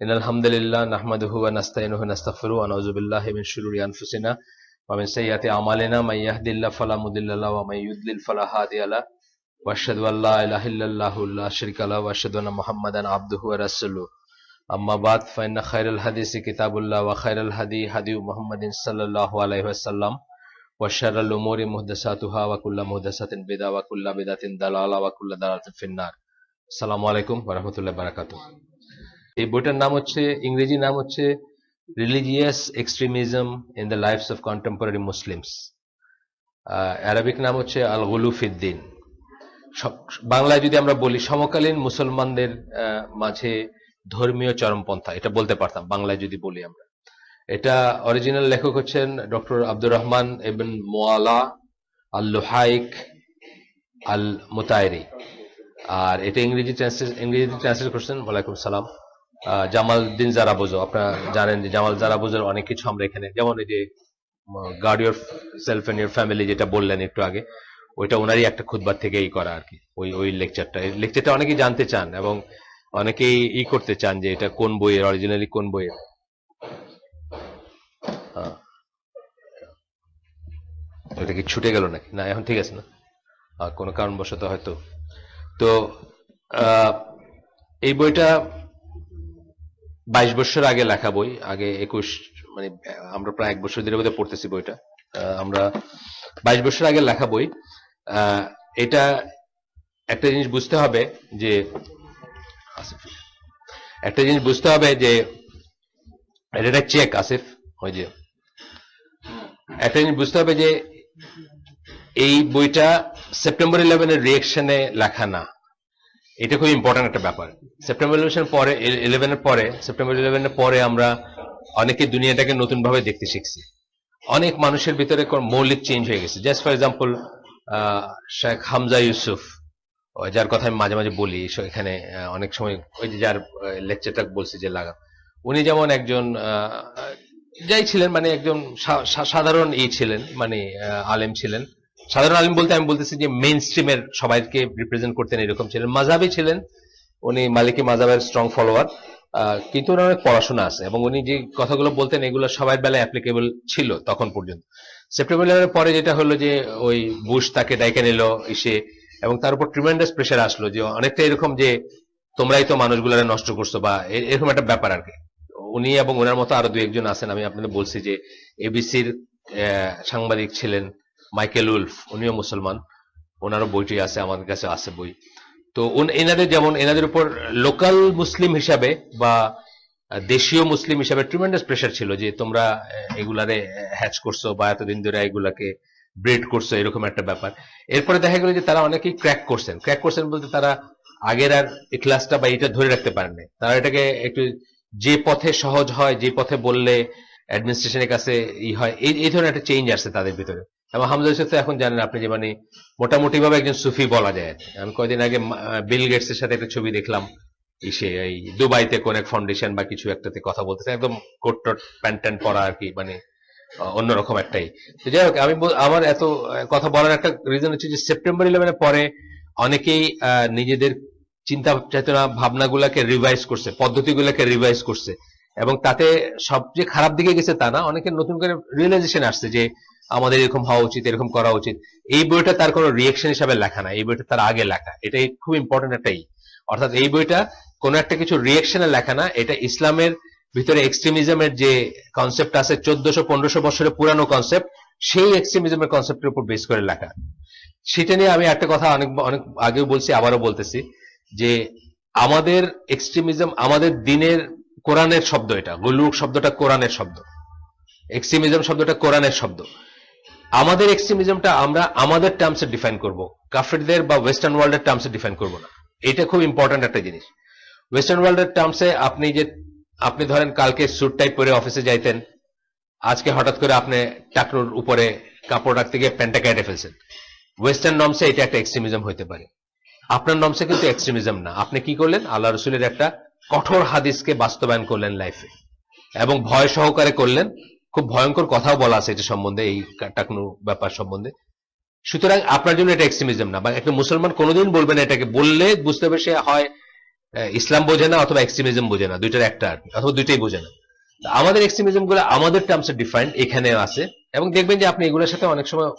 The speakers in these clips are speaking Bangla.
ইন্নাল হামদুলিল্লাহ নাহমাদুহু ওয়া নাস্তাইনুহু ওয়া নাস্তাগফিরুহু ওয়া নাউযু বিল্লাহি মিন শুরুরি আনফুসিনা ওয়া মিন সাইয়্যাতি আমালিনা মান ইয়াহদিল্লাহু ফালা মুদিল্লা লাহু ওয়া মান ইউদ্লিল ফালা হাদিয়া লাহু ওয়া আশহাদু আল লা ইলাহা ইল্লাল্লাহু লা শারীকা লাহু ওয়া আশহাদু আন্না মুহাম্মাদান আবদুহু ওয়া রাসূলুহু আম্মা বাদ ফাইন্না খায়রাল হাদিসি কিতাবুল্লাহ ওয়া খায়রাল হাদি হাদিয়ু মুহাম্মাদিন সাল্লাল্লাহু আলাইহি ওয়াসাল্লাম ওয়া শাররাল উমুরি মুহদাসাতুহা ওয়া কুল্লু মুহদাসাতিন বিদআহ ওয়া কুল্লু বিদআতিন দালালা ওয়া কুল্লু দালালাতিন ফিন্নার। আসসালামু আলাইকুম ওয়া রাহমাতুল্লাহি ওয়া বারাকাতুহু। এই বইটার নাম হচ্ছে, ইংরেজি নাম হচ্ছে religious extremism in the lives of contemporary Muslims. Arabic নাম হচ্ছে আল গুলু ফিদ্দিন। বাংলায় যদি আমরা বলি সমকালীন মুসলমানদের মাঝে ধর্মীয় চরমপন্থা, এটা বলতে পারতাম বাংলায় যদি বলি আমরা। এটা অরিজিনাল লেখক হচ্ছেন ডক্টর আব্দুর রহমান ইবন মুআলা আল লুহাইক আল মুতায়রি, আর এটা ইংরেজি ট্রান্সলেট করছেন, ওয়ালাইকুম সালাম, জামালউদ্দিন জারাবোজো। আপনারা জানেন যে জামাল জারাবোজোর অনেক কিছু আমরা এখানে, যেমন এই যে guard yourself and your family যেটা বললেন একটু আগে, ওইটা ওনারই একটা খুতবা থেকেই করা আর কি। ওই লেকচারটা অনেকেই জানতে চান এবং অনেকেই করতে চান যে এটা কোন বইয়ের, অরিজিনালি কোন বইয়ের। এটা কি ছুটে গেল নাকি? না, এখন ঠিক আছে না, কোনো কারণবশত হয়তো। তো এই বইটা 22 বছর আগে লেখা বই, আগে 21, মানে আমরা প্রায় 1 বছর ধরে বোধহয় পড়তেছি বইটা। আমরা 22 বছর আগে লেখা বই। এটা একটা জিনিস বুঝতে হবে যে এটা চেক আসিফ, ওই যে একটা জিনিস বুঝতে হবে যে এই বইটা সেপ্টেম্বর 11-এর রিয়েকশনে লেখা না। এটা খুব ইম্পর্টেন্ট একটা ব্যাপার। সেপ্টেম্বর 11-এর পরে আমরা অনেকে দুনিয়াটাকে নতুন ভাবে দেখতে শিখছি। অনেক মানুষের ভিতরে মৌলিক চেঞ্জ হয়ে গেছে। Just for example, Sheikh Hamza Yusuf, যার কথা আমি মাঝে মাঝে বলি এখানে অনেক সময়, ওই যে যার লেকচারটা বলছি যে লাগা, উনি যেমন একজন যাই ছিলেন, মানে একজন সাধারণ ছিলেন, মানে আলেম ছিলেন। সাধারণ আলিম বলতে আমি বলতেছি যে মেইন স্ট্রিমের সবাইকে রিপ্রেজেন্ট করতেন, এরকম ছিলেন। মাযহাবী ছিলেন, উনি মালিকি মাযহাবের স্ট্রং ফলোয়ার, কিন্তু ওনার অনেক পড়াশোনা আছে এবং উনি যে কথাগুলো বলতেন এগুলো সবার বেলায় অ্যাপ্লিকেবল ছিল তখন পর্যন্ত। সেপ্টেম্বর 11-এর পরে যেটা হলো যে ওই বুশ তাকে ডাইকে নিল এসে, এবং তার উপর ট্রিমেন্ডাস প্রেশার আসলো যে অনেকটা এরকম যে তোমরাই তো মানুষগুলারে নষ্ট করছো, বা এরকম একটা ব্যাপার আর কি। উনি এবং ওনার মতো আরো 2-1 আছেন। আমি আপনাদের বলছি যে এবিসির সাংবাদিক ছিলেন মাইকেল উলফ, উনিও মুসলমান, ওনারও বইটি আছে, আমাদের কাছে আছে বই। তো এনাদের উপর লোকাল মুসলিম হিসাবে বা দেশীয় মুসলিম হিসাবে ট্রিমেন্ডাস প্রেশার ছিল যে তোমরা এগুলারে হ্যাচ করছো বা এতদিন ধরে এগুলাকে ব্রেড করছো, এরকম একটা ব্যাপার। এরপরে দেখা গেল যে তারা অনেকেই ক্র্যাক করছেন বলতে তারা আগের আর ক্লাসটা বা এটা ধরে রাখতে পারেন না। তারা এটাকে একটু যে পথে সহজ হয়, যে পথে বললে অ্যাডমিনিস্ট্রেশনের কাছে হয়, এই ধরনের একটা চেঞ্জ আসছে তাদের ভিতরে। এবং হামজা ইউসুফ তো এখন জানেন আপনি যে মানে মোটামুটি ভাবে একজন সুফি বলা যায়। আমি কয়েকদিন আগে বিল গেটস এর সাথে একটা ছবি দেখলাম, এই দুবাইতে কোন এক ফাউন্ডেশন বা কিছু একটাতে কথা বলতেছে, একদম কোট টোট প্যান্ট ট্যান্ট পরা আর কি, মানে অন্যরকম একটাই। তো যাই হোক, আমার এত কথা বলার একটা রিজন হচ্ছে যে সেপ্টেম্বর 11-এর পরে অনেকেই নিজেদের চিন্তা চেতনা ভাবনাগুলাকে রিভাইজ করছে, পদ্ধতিগুলোকে রিভাইজ করছে, এবং তাতে সবচেয়ে খারাপ দিকে গেছে তা না, অনেকের নতুন করে রিয়েলাইজেশন আসছে যে আমাদের এরকম হওয়া উচিত, এরকম করা উচিত। এই বইটা তার কোনো রিয়েকশন হিসাবে লেখা না, এই বইটা তার আগে লেখা। এটাই খুব ইম্পর্টেন্ট একটাই, অর্থাৎ এই বইটা কোনো একটা কিছু রিয়েকশনে লেখা না, এটা ইসলামের ভিতরে এক্সট্রিমিজমের যে কনসেপ্ট আছে 1400-1500 বছরের পুরানো কনসেপ্ট, সেই এক্সট্রিমিজমের কনসেপ্টের উপর বেস করে লেখা। সেটা নিয়ে আমি একটা কথা অনেক আগেও বলছি, আবারও বলতেছি যে আমাদের এক্সট্রিমিজম, আমাদের দিনের কোরআনের শব্দ, এটা গুলুক শব্দটা কোরআনের শব্দ, এক্সট্রিমিজম শব্দটা কোরআনের শব্দ। আমাদের এক্সট্রিমিজমটা আমরা আমাদের টার্মসে ডিফাইন করব, কাফেরদের বা ওয়েস্টার্ন ওয়ার্ল্ডের টার্মসে ডিফাইন করব না। এটা খুব ইম্পর্টেন্ট একটা জিনিস। ওয়েস্টার্ন ওয়ার্ল্ডের টার্মসে আপনি ধরেন কালকে স্যুট টাইপ পরে অফিসে যাইতেন, আজকে হঠাৎ করে আপনি টাকনুর উপরে কাপড় রাখতে গিয়ে প্যান্টটা কেটে ফেলছেন। ওয়েস্টার্ন নর্মসে এটা একটা এক্সট্রিমিজম হইতে পারে, আপনার নর্মসে কিন্তু এক্সট্রিমিজম না। আপনি কি করলেন? আল্লাহ রসুলের একটা কঠোর হাদিসকে বাস্তবায়ন করলেন লাইফে, এবং ভয় সহকারে করলেন। খুব ভয়ঙ্কর কথাও বলা আছে এটা সম্বন্ধে, এই টাকনু ব্যাপার সম্বন্ধে। সুতরাং আপনার জন্য এটা এক্সট্রিমিজম না, বা একটা মুসলমান কোনোদিন বলবেন, এটাকে বললে বুঝতে হবে সে হয় ইসলাম বোঝে না অথবা এক্সট্রিমিজম বোঝে না, দুইটার একটা আর কি, অথবা দুইটাই বোঝে না। আমাদের এক্সট্রিমিজম গুলো আমাদের টার্মসে ডিফাইন্ড এখানেও আছে, এবং দেখবেন যে আপনি এগুলোর সাথে অনেক সময়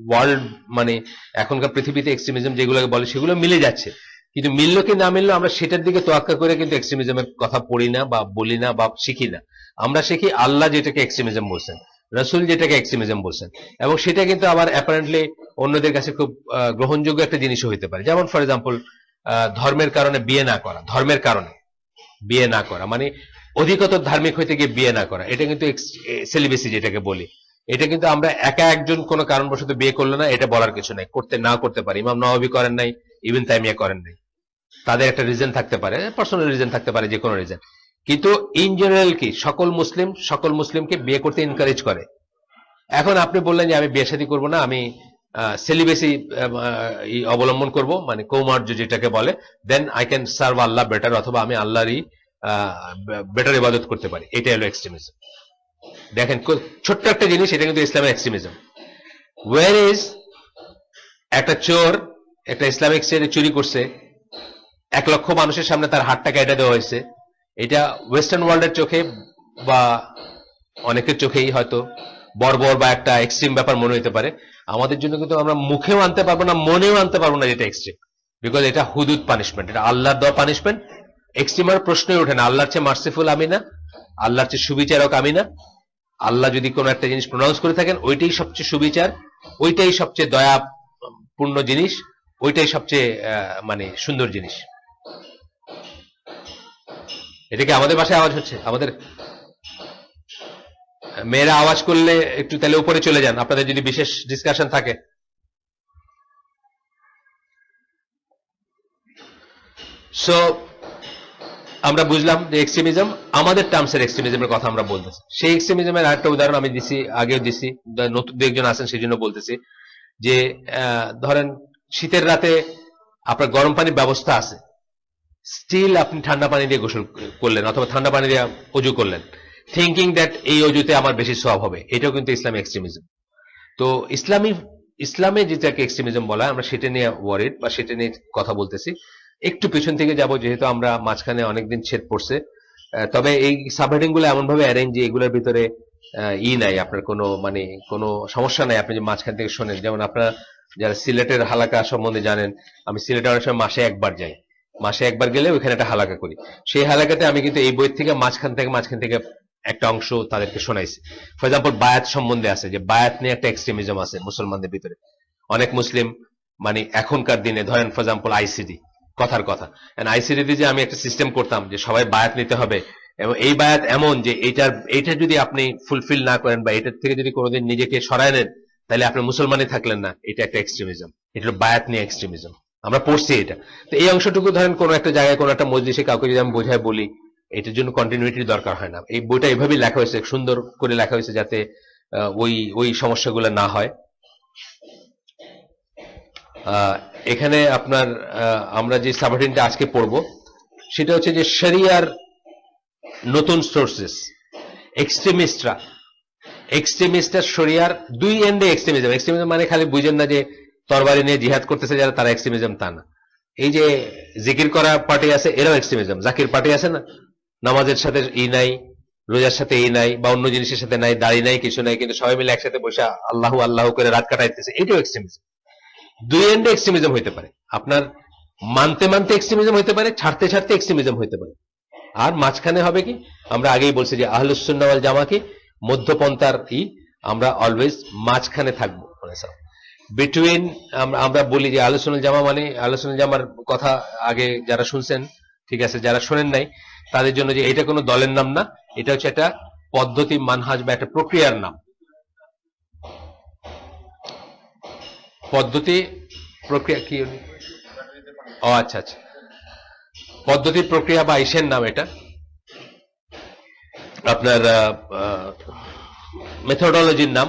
ওয়ার্ল্ড মানে এখনকার পৃথিবীতে এক্সট্রিমিজম যেগুলোকে বলে সেগুলো মিলে যাচ্ছে, কিন্তু মিললো কি না মিললো আমরা সেটার দিকে তোয়াক্কা করে কিন্তু এক্সট্রিমিজমের কথা পড়ি না বা বলি না বা শিখি না। আমরা শিখি আল্লাহ যেটাকে এক্সট্রিমিজম বলছেন, রাসূল যেটাকে এক্সট্রিমিজম বলছেন, এবং সেটা কিন্তু আবার অ্যাপারেন্টলি অন্যদের কাছে খুব গ্রহণযোগ্য একটা জিনিসও হতে পারে। যেমন ফর এক্সাম্পল ধর্মের কারণে বিয়ে না করা, ধর্মের কারণে বিয়ে না করা মানে অধিকতর ধার্মিক হইতে গিয়ে বিয়ে না করা, এটা কিন্তু সেলিবেসি যেটাকে বলি, এটা কিন্তু আমরা একা একজন কোনো কারণবশত বিয়ে করলো না এটা বলার কিছু নাই, করতে না করতে পারি, ইমাম নওয়াবী করেন নাই, ইবনে তাইমিয়া করেন নাই, তাদের একটা রিজন থাকতে পারে, পার্সোনাল রিজন থাকতে পারে, যে কোনো রিজন, কিন্তু ইন জেনারেল কি সকল মুসলিমকে বিয়ে করতে এনকারেজ করে। এখন আপনি বললেন যে আমি বিয়ে শাদী করবো না, আমি সেলিবেসি অবলম্বন করব, মানে কৌমার্য যেটাকে বলে, then I can serve Allah better, অথবা আমি আল্লাহরই বেটার ইবাদত করতে পারি, এটা হলো এক্সট্রিমিজম। দেখেন ছোট্ট একটা জিনিস, এটা কিন্তু ইসলামের এক্সট্রিমিজম। ওয়ার ইজ একটা চোর একটা ইসলামিক স্টেটে চুরি করছে, 1 লক্ষ মানুষের সামনে তার হাতটা কেটে দেওয়া হয়েছে, এটা ওয়েস্টার্ন ওয়ার্ল্ডের চোখে বা অনেকের চোখেই হয়তো বর্বর বা একটা এক্সট্রিম ব্যাপার মনে হতে পারে, আমাদের জন্য কিন্তু আমরা মুখেও আনতে পারবো না, মনেও আনতে পারবো না যেটা এক্সট্রিম, বিকজ এটা হুদুদ পানিশমেন্ট, এটা আল্লাহর দেওয়া পানিশমেন্ট। এক্সট্রিমার প্রশ্নই ওঠে না, আল্লাহর চেয়ে মার্সিফুল আমি না, আল্লাহর চেয়ে সুবিচারক আমি না। আল্লাহ যদি কোনো একটা জিনিস প্রনাউন্স করে থাকেন ওইটাই সবচেয়ে সুবিচার, ওইটাই সবচেয়ে দয়াপূর্ণ জিনিস, ওইটাই সবচেয়ে মানে সুন্দর জিনিস। এটা কি আমাদের বাসায় আওয়াজ হচ্ছে? আমাদের মেয়েরা আওয়াজ করলে একটু তাহলে উপরে চলে যান, আপনাদের যদি বিশেষ ডিসকাশন থাকে। সো আমরা বুঝলাম যে এক্সট্রিমিজম আমাদের টার্মসের এক্সট্রিমিজমের কথা আমরা বলতেছি। সেই এক্সট্রিমিজমের আরেকটা উদাহরণ আমি দিছি, আগেও দিছি, নতুন দু একজন আছেন সেই জন্য বলতেছি, যে ধরেন শীতের রাতে আপনার গরম পানির ব্যবস্থা আছে, স্টিল আপনি ঠান্ডা পানি দিয়ে গোসল করলেন অথবা ঠান্ডা পানি দিয়ে অজু করলেন, থিঙ্কিং দ্যাট এই অজুতে আমার বেশি সওয়াব হবে, এটাও কিন্তু ইসলামী এক্সট্রিমিজম। তো ইসলামে যেটাকে এক্সট্রিমিজম বলা হয় আমরা সেটা নিয়ে ওয়ারিড বা সেটা নিয়ে কথা বলতেছি। একটু পেছন থেকে যাব, যেহেতু আমরা মাঝখানে অনেকদিন ছেদ পড়ছে, তবে এই সাবহেডিং গুলো এমন ভাবে অ্যারেঞ্জ যে এগুলোর ভিতরে নাই, আপনার কোনো মানে কোনো সমস্যা নাই আপনি যে মাঝখান থেকে শোনেন। যেমন আপনারা যারা সিলেটের হালাকা সম্বন্ধে জানেন, আমি সিলেটে অনেক সময় মাসে একবার যাই, মাসে একবার গেলে ওইখানে একটা হালাকা করি, সেই হালাকাতে আমি কিন্তু এই বই থেকে মাঝখান থেকে একটা অংশ তাদেরকে শোনাইছি। ফর এক্সাম্পল বায়াত সম্বন্ধে আছে, যে বায়াত নিয়ে একটা এক্সট্রিমিজম আছে মুসলমানদের ভিতরে। অনেক মুসলিম মানে এখনকার দিনে ধরেন ফর এক্সাম্পল আইসিডি, কথার কথা, আইসিডিতে যে আমি একটা সিস্টেম করতাম যে সবাই বায়াত নিতে হবে, এবং এই বায়াত এমন যে এইটা যদি আপনি ফুলফিল না করেন বা এটার থেকে যদি কোনোদিন নিজেকে সরায় নেন তাহলে আপনি মুসলমানই থাকলেন না, এটা একটা এক্সট্রিমিজম, এটা হলো বায়াত নিয়ে এক্সট্রিমিজম। আমরা পড়ছি এটা। তো এই অংশটুকু ধরেন কোনো একটা জায়গায় কোনো একটা মজলিসে কাউকে যদি আমি বোঝায় বলি, এটার জন্য কন্টিনিউটির দরকার হয় না। এই বইটা এভাবেই লেখা হয়েছে, সুন্দর করে লেখা হয়েছে, যাতে ওই সমস্যাগুলো না হয়। এখানে আপনার আমরা যে সাবহেডিংটা আজকে পড়ব সেটা হচ্ছে যে শরিয়ার নতুন সোর্সেস। এক্সট্রিমিস্টরা শরিয়ার দুই এন্ডে এক্সট্রিমিজম মানে খালি বুঝেন না যে তরবারি নিয়ে জিহাদ করতেছে যারা, তারা এক্সট্রিমিজম, তা না। এই যে জিকির করা পার্টি আছে এরাও এক্সট্রিমিজম, জাকির পার্টি আছে না, নামাজের সাথে নাই, রোজার সাথে নাই, বা অন্য জিনিসের সাথে নাই, দাড়ি নাই, কিছু নাই, কিন্তু সবাই মিলে একসাথে বসে আল্লাহ আল্লাহ করে রাত কাটাইতেছে, এটাও এক্সট্রিমিজম। দুই এন্ডে এক্সট্রিমিজম হইতে পারে, আপনার মানতে এক্সট্রিমিজম হইতে পারে, ছাড়তে এক্সট্রিমিজম হইতে পারে। আর মাঝখানে হবে কি, আমরা আগেই বলছি যে আহলুস সুন্নাহ ওয়াল জামা কি মধ্যপন্থার আমরা অলওয়েজ মাঝখানে থাকবো, বিটুইন। আমরা বলি যে আহলুস সুন্নাহ ওয়াল জামা মানে, আহলুস সুন্নাহ ওয়াল জামার কথা আগে যারা শুনছেন ঠিক আছে, যারা শোনেন নাই তাদের জন্য যে এটা কোনো দলের নাম না, এটা হচ্ছে একটা পদ্ধতি, মানহাজ বা একটা প্রক্রিয়ার নাম। পদ্ধতি প্রক্রিয়া কি, ও আচ্ছা, পদ্ধতি প্রক্রিয়া বা ইসের নাম, এটা আপনার মেথোডোলজির নাম,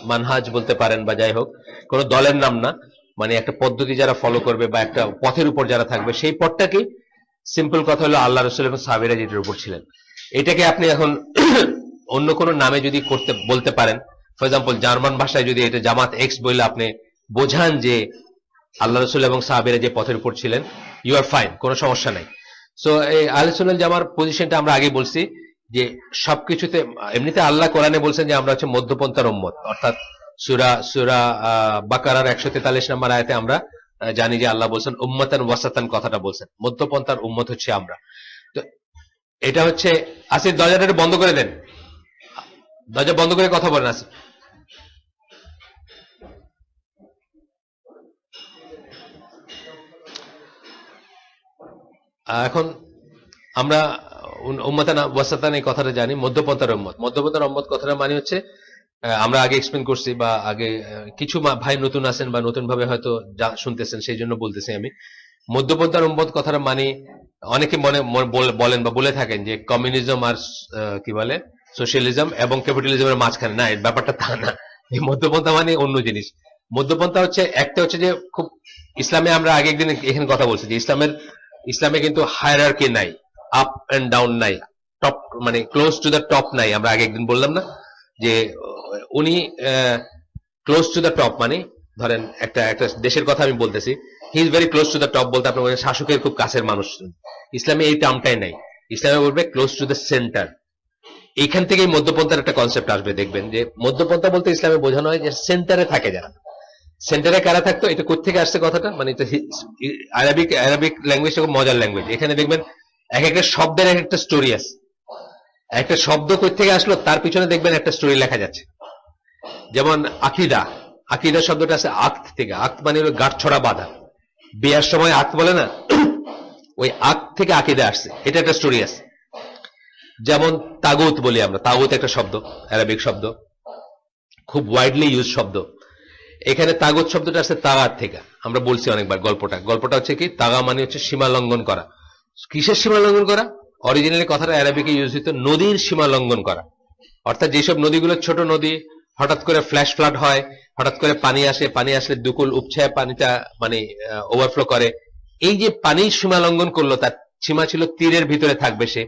মানহাজ বলতে পারেন বা যাই হোক, কোন দলের নাম না, মানে একটা পদ্ধতি যারা ফলো করবে বা একটা পথের উপর যারা থাকবে, সেই পথটাকে সিম্পল কথা হলো আল্লাহ রাসূল এবং সাহাবীরা যেটার উপর ছিলেন। এটাকে আপনি এখন অন্য কোন নামে যদি বলতে পারেন, ফর এক্সাম্পল জার্মান ভাষায় যদি এটা জামাত এক্স বলে আপনি বোঝান যে আল্লাহ রাসূল এবং সাহাবীরা যে পথের উপর ছিলেন, ইউ আর ফাইন, কোনো সমস্যা নাই। সো এই আহলে সুন্নাত জামার পজিশনটা আমরা আগে বলছি যে সবকিছুতে এমনিতে আল্লাহ কোরআনে বলছেন যে আমরা হচ্ছে মধ্যপন্থার উম্মত, অর্থাৎ সূরা সূরা বাকারার 143 নম্বর আয়াতে আমরা জানি যে আল্লাহ বলছেন উম্মাতান ওয়াসাতান, কথাটা বলছেন মধ্যপন্থার উম্মত হচ্ছে আমরা। তো এটা হচ্ছে আসিফ, দরজাটা বন্ধ করে দেন, দরজা বন্ধ করে কথা বলেন আসিফ। এখন আমরা উম্মাতান ওয়াসাতান এই কথাটা জানি, মধ্যপন্থার উম্মত। মধ্যপন্থার উম্মত কথাটা মানে হচ্ছে আমরা আগে এক্সপ্লেন করছি বা আগে কিছু ভাই নতুন আছেন বা নতুন ভাবে হয়তো শুনতেছেন, সেই জন্য বলতেছি আমি। মধ্যপন্থার উম্মত কথাটা মানে অনেকে বলেন বা বলে থাকেন যে কমিউনিজম আর কি বলে সোশ্যালিজম এবং ক্যাপিটালিজমের মাঝখানে, না, এর ব্যাপারটা তা না। এই মধ্যপন্থা মানে অন্য জিনিস। মধ্যপন্থা হচ্ছে একটা হচ্ছে যে খুব ইসলামে আমরা আগে একদিন এখানে কথা বলছি যে ইসলামে কিন্তু হায়ারার্কি নাই, আপ এন্ড ডাউন নাই, টপ মানে ক্লোজ টু দ্য টপ নাই। আমরা আগে একদিন বললাম না যে উনি ক্লোজ টু দ্য টপ মানে ধরেন একটা দেশের কথা আমি বলতেছি, he is very close to the top বলতে আপনি বলেন শাসকের খুব কাছের মানুষ। ইসলামে এই টার্মটাই নাই, ইসলামে বলবে ক্লোজ টু দ্য সেন্টার। এইখান থেকেই মধ্যপন্থার একটা কনসেপ্ট আসবে, দেখবেন যে মধ্যপন্থা বলতে ইসলামে বোঝানো হয় যে সেন্টারে থাকে যারা। সেন্টারে কারা থাকতো, এটা কোত্থেকে আসছে কথাটা, মানে আরবিক ল্যাঙ্গুয়েজটা খুব মজার ল্যাঙ্গুয়েজ। এখানে দেখবেন এক একটা শব্দের এক একটা স্টোরি আছে। একটা শব্দ কোত্থেকে আসলো তার পিছনে দেখবেন একটা স্টোরি লেখা যাচ্ছে। যেমন আকিদা, আকিদা শব্দটা আছে আক্ত থেকে। আক্ত মানে হলো গাঁটছড়া বাঁধা, বিয়ার সময় আক্ত বলে না, ওই আক্ত থেকে আকিদা আসছে, এটা একটা স্টোরি আছে। যেমন তাগুত বলি আমরা, তাগুত একটা শব্দ, আরবিক শব্দ, খুব ওয়াইডলি ইউজ শব্দ। এখানে তাগুত শব্দটা আসছে তাগাত থেকে। আমরা বলছি অনেকবার গল্পটা হচ্ছে কি, তাগা মানে হচ্ছে সীমা লঙ্ঘন করা। কিসের সীমা লঙ্ঘন করা? অরিজিনালি কথাটা আরবিকে ইউজ হইতো নদীর সীমা লঙ্ঘন করা। অর্থাৎ যেসব নদীগুলো ছোট নদী, হঠাৎ করে ফ্ল্যাশ ফ্লাড হয়, হঠাৎ করে পানি আসে, পানি আসলে দুকুল উপছায় পানিটা মানে ওভারফ্লো করে, এই যে পানির সীমা লঙ্ঘন করলো, তার সীমা ছিল তীরের ভিতরে থাকবে সে,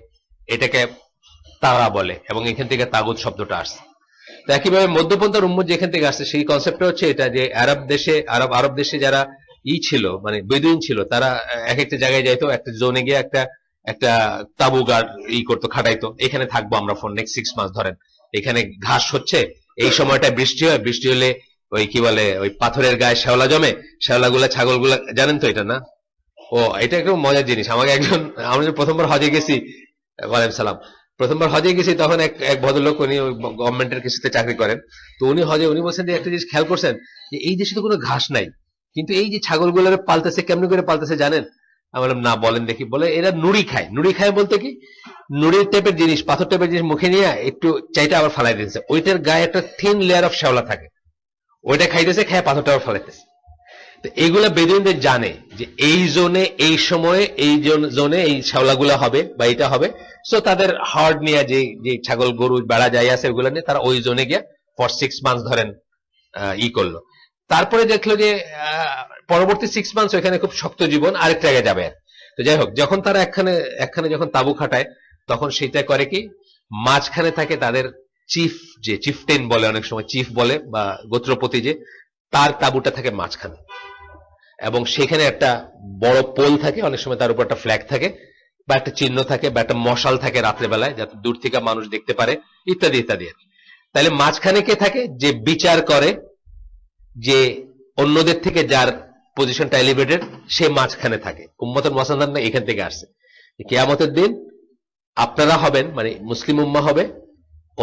এটাকে তাগা বলে, এবং এখান থেকে তাগুত শব্দটা আসছে। তো একইভাবে মধ্যপন্থার উম্মত যেখান থেকে আসছে সেই কনসেপ্টটা হচ্ছে এটা যে আরব দেশে যারা ছিল মানে বেদুইন ছিল, তারা এক একটা জায়গায় যাইতো, একটা জোনে গিয়ে একটা তাবু গার্ড করতো, খাটাইতো, এখানে থাকবো আমরা ফর নেক্সট 6 মাস। ধরেন এখানে ঘাস হচ্ছে, এই সময়টায় বৃষ্টি হয়, বৃষ্টি হলে ওই কি বলে ওই পাথরের গায়ে শ্যাওলা জমে, শ্যাওলাগুলা ছাগলগুলা, জানেন তো এটা না? ও, এটা একটু মজার জিনিস। আমাকে একজন, আমরা প্রথমবার হজে গেছি, ওয়ালাইকুম সালাম, প্রথমবার হজে গেছি, তখন এক ভদ্রলোক, উনি গভর্নমেন্টের কিছুতে চাকরি করেন, তো উনি বলছেন যে একটা জিনিস খেয়াল করছেন যে এই দেশে তো কোনো ঘাস নাই, কিন্তু এই যে ছাগলগুলোর পালতেছে, কেমনি করে পালতেছে জানেন? আমি বললাম না, বলেন দেখি। বলে এরা নুড়ি খায়। নুড়ি খায় বলতে কি, নুড়ির টাইপের জিনিস, পাথর টাইপের জিনিস মুখে নিয়ে একটু চাইটা আবার ফালাই দিতেছে, ওইটার গায়ে একটা থিন লেয়ার অফ শ্যাওলা থাকে, ওইটা খাইতেছে, খায় পাথরটা আবার ফালাইতেছে। তো এইগুলা বেদুইনদের জানে যে এই জোনে এই সময়ে এই জোনে এই শ্যাওলাগুলা হবে বা এটা হবে। সো তাদের হার্ড নিয়ে যে ছাগল গরু বেড়া যাই আছে ওগুলো নিয়ে তারা ওই জোনে গিয়ে ফর 6 মান্থ ধরেন করলো। তারপরে দেখলো যে পরবর্তী 6 মান্থ ওইখানে খুব শক্ত জীবন, আরেকটা জায়গায় যাবে। তো যাই হোক, যখন তারা একখানে যখন তাবু খাটায়, তখন সেটা করে কি, মাঝখানে থাকে তাদের চিফ, যে চিফটেন বলে, অনেক সময় চিফ বলে, বা গোত্রপতি, যে তার তাবুটা থাকে মাঝখানে, এবং সেখানে একটা বড় পোল থাকে, অনেক সময় তার উপর একটা ফ্ল্যাগ থাকে বা একটা চিহ্ন থাকে বা একটা মশাল থাকে রাত্রেবেলায়, যাতে দূর থেকে মানুষ দেখতে পারে, ইত্যাদি ইত্যাদি। তাহলে মাঝখানে কে থাকে? যে বিচার করে, যে অন্যদের থেকে যার পজিশনটা এলিভেটেড, সে মাঝখানে থাকে। উম্মতুল মুসান্নাদ এখান থেকে আসছে। কিয়ামতের দিন আপনারা হবেন, মানে মুসলিম উম্মাহ হবে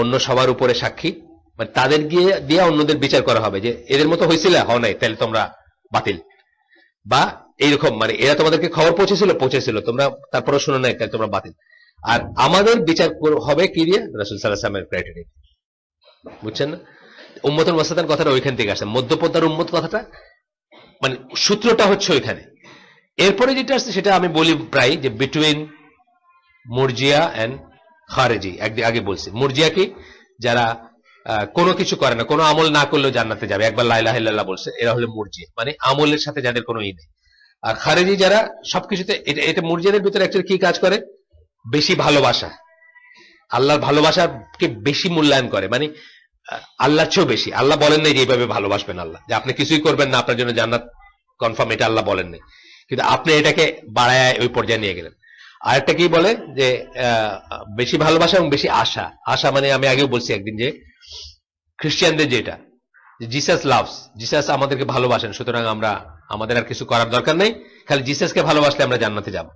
অন্য সবার উপরে সাক্ষী, মানে তাদের দিয়ে অন্যদের বিচার করা হবে যে এদের মতো হয়েছিল, হও নাই, তাহলে তোমরা বাতিল, বা এইরকম, মানে এরা তোমাদেরকে খবর পৌঁছেছিল, তোমরা তারপরে শুনে নাই, তাহলে তোমরা বাতিল। আর আমাদের বিচার হবে কি দিয়ে? রাসূল সাল্লাল্লাহু আলাইহি ওয়াসাল্লামের ক্রাইটেরিয়া। বুঝছেন না? উম্মতুল মুসান্নাদ কথাটা ওইখান থেকে আসে, মধ্যপন্থার উম্মত কথাটা, মানে সূত্রটা হচ্ছে ওইখানে। এরপরে যেটা আসছে সেটা আমি বলি প্রায়, যে বিটুইন মুরজিয়া এন্ড খারেজি। একদিন আগে বলছি, মুরজিয়া কি, যারা কোনো কিছু করে না, কোনো আমল না করলেও জান্নাতে যাবে, একবার লা ইলাহা ইল্লাল্লাহ বলছে, এরা হলো মুরজিয়া, মানে আমলের সাথে যাদের কোনো নেই। আর খারেজি যারা সবকিছুতে, এটা মুরজিয়াদের ভিতরে অ্যাকচুয়ালি কি কাজ করে? বেশি ভালোবাসা, আল্লাহর ভালোবাসাকে বেশি মূল্যায়ন করে, মানে আল্লাহর চেয়েও বেশি। আল্লাহ বলেন নাই যে এইভাবে ভালোবাসবেন আল্লাহ, যে আপনি কিছুই করবেন না আপনার জন্য জান্নাত কনফার্ম, এটা আল্লাহ বলেন নাই, কিন্তু আপনি এটাকে বাড়ায় ওই পর্যায়ে নিয়ে গেলেন। আরেকটা কি বলে যে বেশি ভালোবাসা এবং বেশি আশা। আশা মানে আমি আগেও বলছি একদিন যে খ্রিস্টানদের যেটা জিসাস লাভস, জিসাস আমাদেরকে ভালোবাসেন, সুতরাং আমরা আমাদের আর কিছু করার দরকার নেই, খালি জিসাসকে ভালোবাসলে আমরা জান্নাতে যাব,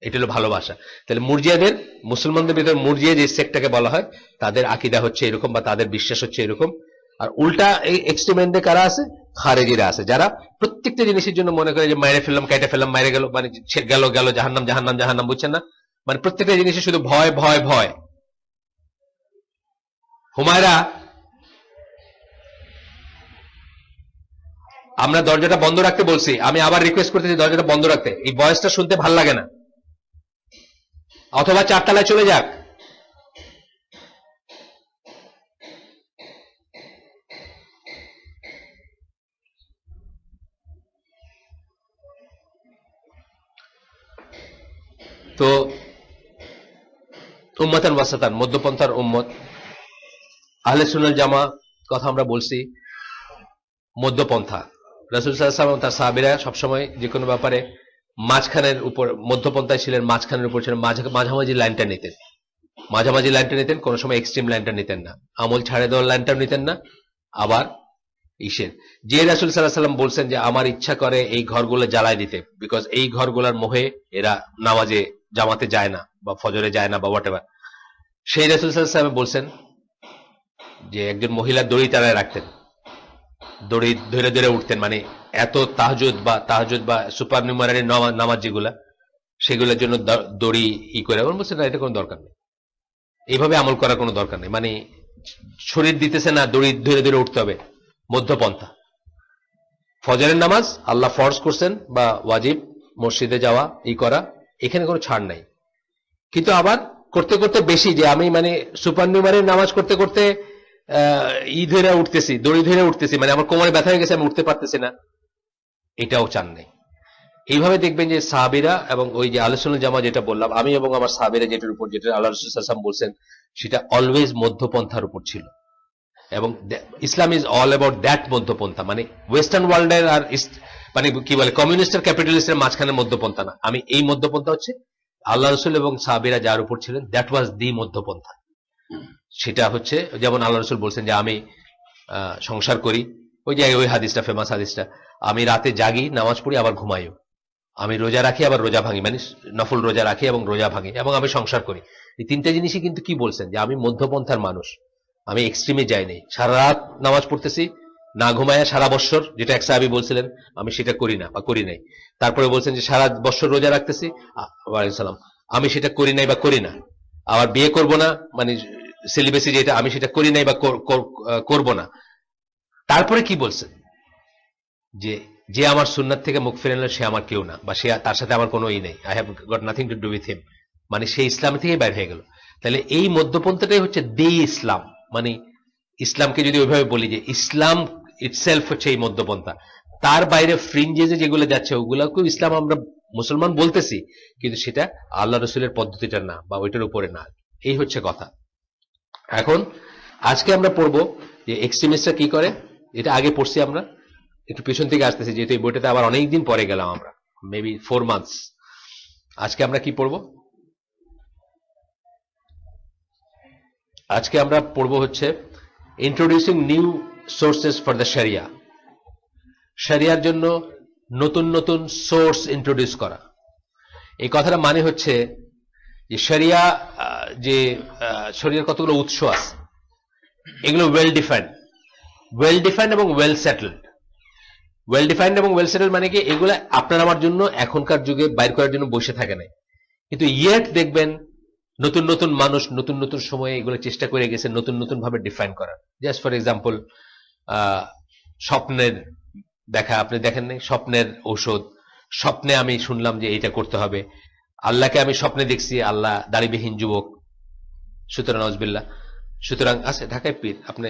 এটা হলো ভালোবাসা। তাহলে মুরজিয়াদের, মুসলমানদের ভিতরে মুরজিয়া যে সেক্টটাকে বলা হয়, তাদের আকীদা হচ্ছে এরকম বা তাদের বিশ্বাস হচ্ছে এরকম। আর উল্টা এই এক্সট্রিমেন্টে কারা আছে? খারেজিরা আছে, যারা প্রত্যেকটা জিনিসের জন্য মনে করে যে মাইরে ফেললাম, কেটে ফেললাম, মাইরে গেল, মানে গেল গেল জাহান্নাম জাহান্নাম জাহান্নাম, বুঝছেন না? মানে প্রত্যেকটা জিনিসে শুধু ভয় ভয় ভয়। হুমায়রা, আমরা দরজাটা বন্ধ রাখতে বলছি, আমি আবার রিকোয়েস্ট করতেছি দরজাটা বন্ধ রাখতে, এই ভয়েসটা শুনতে ভাল লাগে না, অথবা 4 তলায় চলে যাক। তো উম্মতান ওয়াসাতান, মধ্যপন্থার উম্মত, আহলে সুন্নাত জামা কথা আমরা বলছি, মধ্যপন্থা। রাসূল সাল্লাল্লাহু আলাইহি ওয়াসাল্লাম তার সাহাবীরা সবসময় যে কোনো ব্যাপারে মাঝখানের উপর, মধ্যপন্থায় ছিলেন, মাঝখানের উপর ছিলেন, মাঝামাঝি লাইনটা নিতেন, মাঝামাঝি লাইনটা নিতেন, কোনো সময় এক্সট্রিম লাইনটা নিতেন না, আমল ছাড়ে দেওয়ার লাইনটা নিতেন না, আবার ইসের যে রাসূল সাল্লাল্লাহু আলাইহি ওয়াসাল্লাম বলছেন যে আমার ইচ্ছা করে এই ঘরগুলো জ্বালায় দিতে, বিকজ এই ঘরগুলোর মোহে এরা নামাজে জামাতে যায় না বা ফজরে যায় না বা হোয়াটএভার, সেই রাসূল সাল্লাল্লাহু আলাইহি ওয়াসাল্লাম বলছেন যে একজন মহিলা দড়ি টানায় রাখতেন, দড়ি ধরে ধরে উঠতেন, মানে এত তাহাজ্জুদ বা সুপার নিউমারি নামাজ যেগুলা, সেগুলোর জন্য দড়ি ই করে বলছেন না, এটা কোনো দরকার নেই, এইভাবে আমল করার কোনো দরকার নেই, মানে শরীর দিতেছে না, দড়ি ধরে ধরে উঠতে হবে, মধ্যপন্থা। ফজরের নামাজ আল্লাহ ফরজ করছেন বা ওয়াজিব, মসজিদে যাওয়া, ই করা, এখানে কোনো ছাড় নাই, কিন্তু আবার করতে করতে বেশি, যে আমি মানে সুপার নিউমারির নামাজ করতে করতে ই ধরে উঠতেছি, দড়ি ধরে উঠতেছি, মানে আমার কোমরে ব্যথা হয়ে গেছে, আমি উঠতে পারতেছি না, এটাও চান নাই। এইভাবে দেখবেন যে সাহাবীরা এবং ওই যে আহলে সুন্নাত জামা যেটা বললাম আমি এবং আমার সাহাবীরা, যেটার উপর যেটা আল্লাহ রাসূল সাল্লাল্লাহু আলাইহি ওয়াসাল্লাম বলছেন, সেটা অলওয়েজ মধ্যপন্থার উপর ছিল। এবং ইসলাম ইজ অল অ্যাবাউট দ্যাট মধ্যপন্থা, মানে ওয়েস্টার্ন ওয়ার্ল্ডের আর মানে কি বলে কমিউনিস্ট আর ক্যাপিটালিস্টের মাঝখানে মধ্যপন্থা না, আমি এই মধ্যপন্থা হচ্ছে আল্লাহ রাসূল এবং সাহাবীরা যার উপর ছিলেন, দ্যাট ওয়াজ দি মধ্যপন্থা। সেটা হচ্ছে যেমন আল্লাহ রাসূল বলছেন যে আমি সংসার করি, ওই যে ওই হাদিসটা, ফেমাস হাদিসটা, আমি রাতে জাগি, নামাজ পড়ি, আবার ঘুমাইও, আমি রোজা রাখি, আবার রোজা ভাঙি, মানে নফল রোজা রাখি এবং রোজা ভাঙি, এবং আমি সংসার করি। এই তিনটা জিনিসই কিন্তু কি বলছেন, যে আমি মধ্যপন্থার মানুষ, আমি এক্সট্রিমে যাইনি, সারা রাত নামাজ পড়তেছি না ঘুমায়া সারা বছর, যেটা এক সাহাবী বলছিলেন, আমি সেটা করি না বা করি নাই। তারপরে বলছেন যে সারা বছর রোজা রাখতেছি, ওয়ালাইকুম সালাম, আমি সেটা করি নাই বা করি না। আবার বিয়ে করব না, মানে সেলিবেসি যেটা, আমি সেটা করি নাই বা করব না। তারপরে কি বলছেন, যে যে আমার সুন্নাত থেকে মুখ ফিরে নিল সে আমার কেউ না, বা সে, তার সাথে আমার কোনো ই নেই, I have got nothing to do with him, মানে সে ইসলাম থেকে বাইরে হয়ে গেল। তাহলে এই মধ্যপন্থাটাই হচ্ছে দি ইসলাম, মানে ইসলামকে যদি ওইভাবে বলি যে ইসলাম ইটসেলফ হচ্ছে এই মধ্যপন্থা, তার বাইরে ফ্রিঞ্জেসে যেগুলো যাচ্ছে ওগুলোকেও ইসলাম আমরা মুসলমান বলতেছি, কিন্তু সেটা আল্লাহ রসুলের পদ্ধতিটা না বা ওইটার উপরে না, এই হচ্ছে কথা। এখন আজকে আমরা পড়বো যে এক্সট্রিমিস্টরা কি করে, এটা আগে পড়ছি আমরা, একটু পেছন থেকে আসতেছি, যেহেতু এই বইটাতে আবার অনেকদিন পরে গেলাম আমরা, মেবি 4 মান্থস। আজকে আমরা কি পড়বো? আজকে আমরা পড়বো হচ্ছে introducing new sources for the শরিয়া, শরিয়ার জন্য নতুন নতুন সোর্স ইন্ট্রোডিউস করা। এই কথাটা মানে হচ্ছে যে শরিয়া, যে শরিয়ার কতগুলো উৎস আছে, এগুলো ওয়েল ডিফাইন্ড এবং ওয়েল সেটেলড। ওয়েল ডিফাইন্ড এবং ওয়েল সেটেলড মানে কি, এগুলো আপনার আমার জন্য এখনকার যুগে বাইর করার জন্য বসে থাকে নাই, কিন্তু ইয়েট দেখবেন নতুন নতুন মানুষ নতুন নতুন সময়ে এগুলো চেষ্টা করে গেছে নতুন নতুন ভাবে ডিফাইন করার। জাস্ট ফর এক্সাম্পল, স্বপ্নের দেখা, আপনি দেখেন নাই, স্বপ্নের ঔষধ, স্বপ্নে আমি শুনলাম যে এইটা করতে হবে, আল্লাহকে আমি স্বপ্নে দেখছি আল্লাহ দাড়িবিহীন যুবক, সুতরাং নজবিল্লাহ, সুতরাং আছে ঢাকায় পীর, আপনি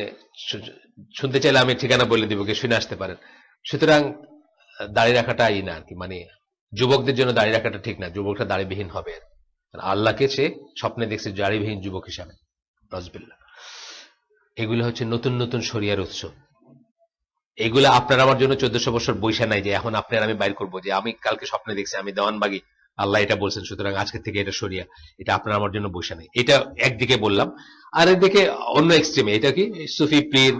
শুনতে চাইলে আমি ঠিকানা বলে দিব, কে শুনে আসতে পারেন। সুতরাং দাড়ি রাখাটা ই না আর কি, মানে যুবকদের জন্য দাড়ি রাখাটা ঠিক না, যুবকটা দাড়িবিহীন হবে, আল্লাহকে সে স্বপ্নে দেখছে দাড়িবিহীন যুবক হিসাবে, নজবিল্লাহ। এগুলো হচ্ছে নতুন নতুন শরিয়ার উৎস, এগুলো আপনার আমার জন্য 1400 বছর বৈশা নাই, যে এখন আপনার আমি বাইর করবো যে আমি কালকে স্বপ্নে দেখছি আমি দেওয়ানবাগী আল্লাহ এটা বলছেন, সুতরাং আজকে থেকে এটা শরিয়া, এটা আপনার আমার জন্য বসে নেই। এটা একদিকে বললাম। আর একদিকে অন্য এক্সট্রিমে, এটা কি সুফি পীর,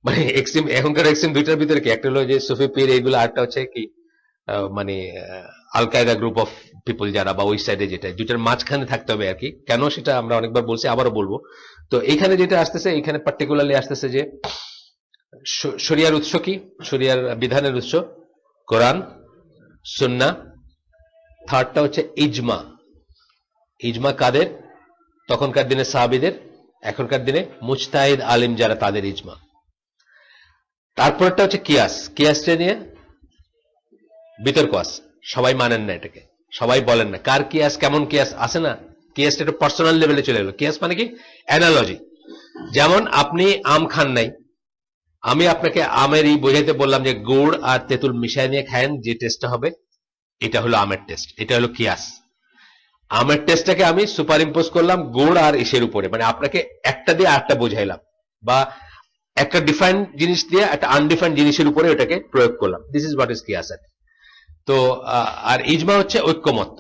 মানে এক্সট্রিম, এখনকার এক্সট্রিম দুইটার ভিতরে কি, একটা হলো যে সুফি পীর এইগুলো, আরটা হচ্ছে কি মানে আল কায়দা গ্রুপ অফ পিপল যারা, বা ওই সাইডে যেটা, দুইটার মাঝখানে থাকতে হবে আর কি। কেন সেটা আমরা অনেকবার বলছি, আবারও বলবো। তো এইখানে যেটা আসতেছে, এখানে পার্টিকুলারলি আসতেছে যে শরিয়ার উৎস কি, শরিয়ার বিধানের উৎস কোরআন, সুন্নাহ। থার্ডটা হচ্ছে ইজমা। ইজমা কাদের? তখনকার দিনে সাহাবীদের, এখনকার দিনে মুজতাহিদ আলিম যারা, তাদের ইজমা। তারপরটা হচ্ছে কিয়াস। কিয়াসটা নিয়ে বিতর্ক আছে, সবাই মানেন না এটাকে, সবাই বলেন না কার কিয়াস, কেমন কিয়াস আছে না। কিয়াসটা একটু পার্সোনাল লেভেলে চলে গেল। কিয়াস মানে কি? অ্যানালজি। যেমন আপনি আম খান নাই, আমি আপনাকে আমেরই বোঝাইতে বললাম যে গুড় আর তেঁতুল মিশাই নিয়ে খায়েন, যে টেস্টটা হবে, এটা হলো আমের টেস্ট, এটা হলো কিয়াস। আমের টেস্টটাকে আমি সুপার ইম্পোজ করলাম গুড় আর ইসের উপরে, মানে আপনাকে একটা দিয়ে আরেকটা বোঝাইলাম, বা একটা ডিফাইন্ড জিনিস দিয়ে একটা আনডিফাইন্ড জিনিসের উপরে ওটাকে প্রয়োগ করলাম। দিস ইজ হোয়াট ইজ কিয়াস। তো আর ইজমা হচ্ছে ঐক্যমত।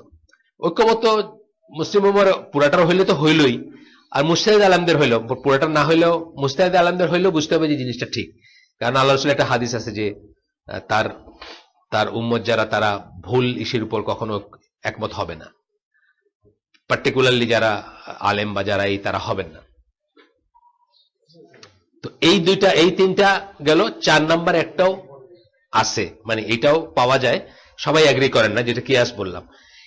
ঐক্যমত মুসলিম উম্মার পুরাটার হইলে তো হইলই, আর মুজতাহিদ আলেমদের হইলো, পুরাটা না হইলেও মুজতাহিদ আলেমদের হইলেও বুঝতে হবে যে জিনিসটা ঠিক। কারণ আল্লাহ রাসূলের একটা হাদিস আছে যে তার তার উম্মত যারা, তারা ভুল ইসের উপর কখনো একমত হবে না, পার্টিকুলারলি যারা আলেম বা যারা এই, তারা হবেন না। তো এই দুইটা, এই তিনটা গেল। 4 নাম্বার একটাও আছে, মানে এটাও পাওয়া যায়, সবাই এগ্রি করেন না, যেটা কিয়াস বললাম।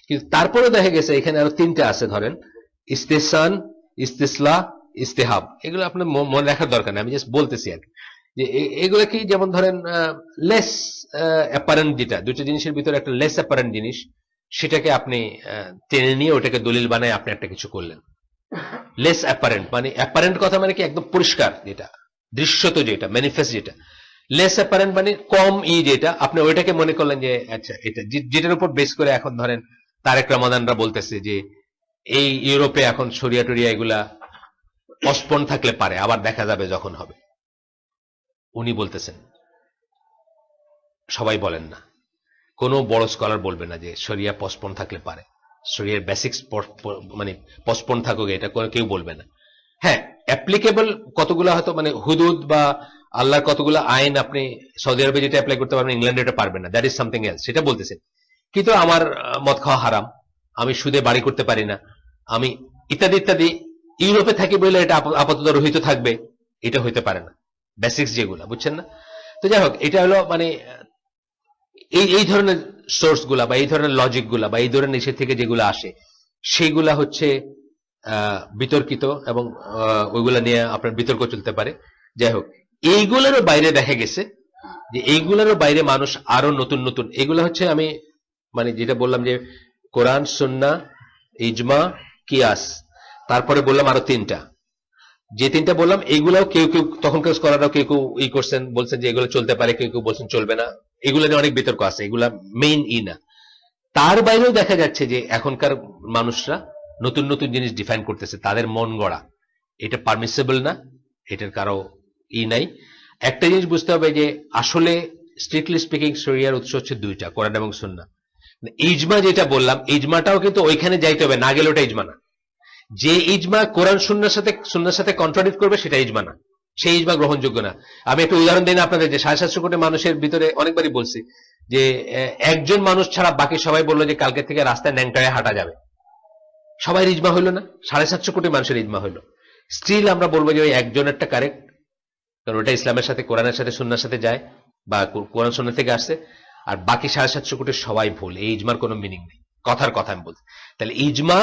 কিন্তু তারপরে দেখা গেছে এখানে আরো 3টা আছে। ধরেন ইস্তেহসান, ইস্তিসলা, ইস্তেহাব। এগুলো আপনার মনে রাখার দরকার নেই, আমি জাস্ট বলতেছি আর কি, যে এগুলো কি, যেমন ধরেন লেস অ্যাপারেন্ট, যেটা দুটো জিনিসের ভিতরে একটা লেস অ্যাপারেন্ট জিনিস, সেটাকে আপনি টেনে নিয়ে ওটাকে দলিল বানায় আপনি একটা কিছু করলেন। লেস অ্যাপারেন্ট মানে, অ্যাপারেন্ট কথা মানে কি, একদম পরিষ্কার যেটা, দৃশ্যত যেটা, ম্যানিফেস্ট যেটা। লেস অ্যাপারেন্ট মানে কম যেটা, আপনি ওইটাকে মনে করলেন যে আচ্ছা এটা, যেটার উপর বেস করে এখন ধরেন তারেক রমাদানরা বলতেছে যে এই ইউরোপে এখন শরিয়া টরিয়া এগুলা পসপন থাকলে পারে, আবার দেখা যাবে যখন হবে। উনি বলতেছেন, সবাই বলেন না, কোনো বড় স্কলার বলবে না যে শরিয়া পসপন থাকলে পারে, শরিয়ার বেসিক্স মানে পসপন থাকুক, এটা কেউ বলবে না। হ্যাঁ, অ্যাপ্লিকেবল কতগুলো হয়তো, মানে হুদুদ বা আল্লাহর কতগুলো আইন আপনি সৌদি আরবে যেটা অ্যাপ্লাই করতে পারবেন, ইংল্যান্ডে এটা পারবেন না, দ্যাট ইজ সামথিং এলস, সেটা বলতেছেন। কিন্তু আমার মদ খাওয়া হারাম, আমি সুদে বাড়ি করতে পারি না, আমি ইত্যাদি ইত্যাদি, ইউরোপে থাকি বলে এটা আপাতত রহিত থাকবে, এটা হইতে পারে না। বেসিক্স যেগুলো, বুঝছেন না? তো যাই হোক, এটা হলো মানে এই ধরনের সোর্স গুলা, বা এই ধরনের লজিক গুলা, বা এই ধরনের নিষেধ থেকে যেগুলো আসে, সেগুলা হচ্ছে বিতর্কিত, এবং ওইগুলা নিয়ে আপনার বিতর্ক চলতে পারে। যাই হোক, এইগুলোরও বাইরে দেখা গেছে যে এইগুলোরও বাইরে মানুষ আরো নতুন নতুন, এগুলো হচ্ছে আমি মানে যেটা বললাম যে কোরআন, সুন্নাহ, ইজমা, কিয়াস, তারপরে বললাম আরো 3টা, যে 3টা বললাম, এইগুলাও কেউ কেউ, তখনকার স্কলাররাও কেউ কেউ করছেন, বলছেন যে এগুলো চলতে পারে, কেউ কেউ বলছেন চলবে না। এগুলো নিয়ে অনেক বিতর্ক আছে, এগুলা মেইন না। তার বাইরেও দেখা যাচ্ছে যে এখনকার মানুষরা নতুন নতুন জিনিস ডিফাইন করতেছে, তাদের মন গড়া, এটা পারমিসিবল না, এটার কারো নাই। একটা জিনিস বুঝতে হবে যে আসলে স্ট্রিক্টলি স্পিকিং শরিয়ার উৎস হচ্ছে 2টা, কোরআন এবং সুন্নাহ। ইজমা যেটা বললাম, ইজমাটাও কিন্তু ওইখানে যাইতে হবে, না গেলে ওটা ইজমা না। যে ইজমা কোরআন সুন্নাহর সাথে কন্ট্রাডিক্ট করবে, সেটা ইজমা না, সেই ইজমা গ্রহণযোগ্য না। আমি একটা উদাহরণ দিই না আপনাদের, যে 750 কোটি মানুষের ভিতরে অনেকবারই বলছি যে একজন মানুষ ছাড়া বাকি সবাই বললো যে কালকে থেকে রাস্তায় ন্যাংটায় হাঁটা যাবে, সবাই ইজমা হইলো না? 750 কোটি মানুষের ইজমা হইলো। স্টিল আমরা বলবো যে ওই একজনেরটা কারেক্ট, কারণ ওটা ইসলামের সাথে, কোরআনের সাথে, সুন্নাহর সাথে যায়, বা কোরআন সুন্নাহ থেকে আসছে। আর বাকি 750 কোটি সবাই ভুল, এই ইজমার কোনো মিনিং নেই, কথার কথা আমি বলছি। তাহলে ইজমা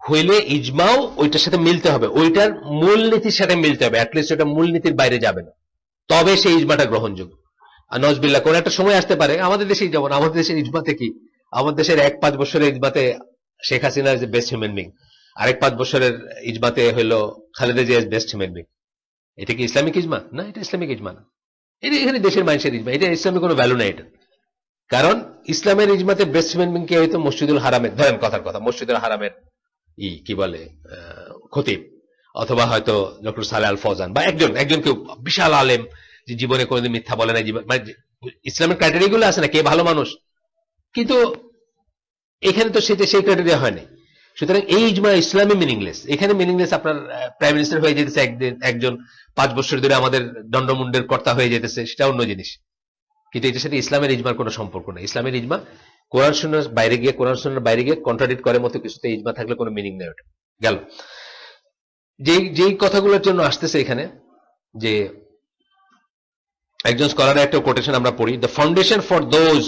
হইলে ইজমাও ওইটার সাথে মিলতে হবে, ওইটার মূলনীতির সাথে মিলতে হবে, অ্যাটলিস্ট ওটা মূলনীতির বাইরে যাবে না, তবে সেই ইজমাটা গ্রহণযোগ্য। আর নজবিল্লাহ কোন একটা সময় আসতে পারে, আমাদের দেশেই যেমন, আমাদের দেশের ইজমাতে কি, আমাদের দেশের 1-5 বছরের ইজমাতে Sheikh Hasina is best human being, আরেক 5 বছরের ইজমাতে হলো Khaleda Zia is best human being. এটা কি ইসলামিক ইজমা? না, এটা ইসলামিক ইজমা না, এটা এখানে দেশের মানুষের ইজমা, এটা ইসলামের কোনো ভ্যালু নাই এটা। কারণ ইসলামের ইজমাতে বেস্ট হিউম্যান বিং কে হয়তো মসজিদুল হারামের, ধরেন কথার কথা, মসজিদুল হারামের কি বলে খতিব, অথবা হয়তো ডক্টর সালেহ আল ফৌজান, বা একজন কেউ বিশাল আলেম, যে জীবনে কোনোদিন মিথ্যা বলে না, মানে ইসলামের ক্রাইটেরিয়া গুলো আছে না, কে ভালো মানুষ। কিন্তু এখানে তো সেটা সেই ক্রাইটেরিয়া হয়নি। সুতরাং এই ইজমা ইসলামী মিনিংলেস। এখানে মিনিংলেস আপনার প্রাইম মিনিস্টার হয়ে যেতেছে একজন 5 বছর ধরে আমাদের দণ্ডমুণ্ডের কর্তা হয়ে যেতেছে, সেটা অন্য জিনিস, কিন্তু এটার সাথে ইসলামের ইজমার কোনো সম্পর্ক নেই। ইসলামের ইজমা কোরআন সুন্নাহর বাইরে গিয়ে কন্ট্রাডিক্ট করার মতো কিছুতে ইজমা থাকলে কোনো মিনিং নেই। ওটা গেল। যেই কথাগুলোর জন্য আসতেছে এখানে, যে একজন স্কলারের একটা কোটেশন আমরা পড়ি, the foundation for those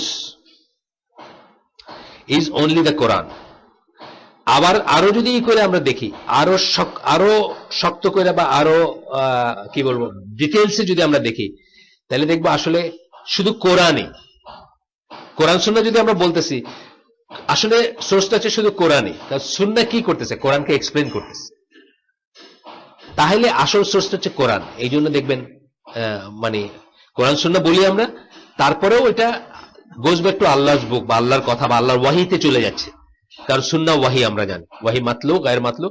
is only the Quran. আবার আরো যদি করে আমরা দেখি, আরো শক্ত করে বা আরো কি বলবো ডিটেলসে যদি আমরা দেখি, তাহলে দেখবো আসলে শুধু কোরআনই, কোরআন সুন্নাহ যদি আমরা বলতেছি, আসলে সোর্সটা হচ্ছে শুধু কোরআনই। সুন্নাহ কি করতেছে? কোরআনকে এক্সপ্লেন করতেছে। তাহলে আসল সোর্সটা হচ্ছে কোরআন। এই জন্য দেখবেন মানে কোরআন সুন্নাহ বলি আমরা, তারপরেও এটা গোজ ব্যাক টু আল্লাহর বুক বা আল্লাহর কথা বা আল্লাহর ওয়াহিতে চলে যাচ্ছে। কারণ সুন্নাহ ওয়াহি আমরা জানি, ওয়াহি মাতলু গায়ের মাতলু।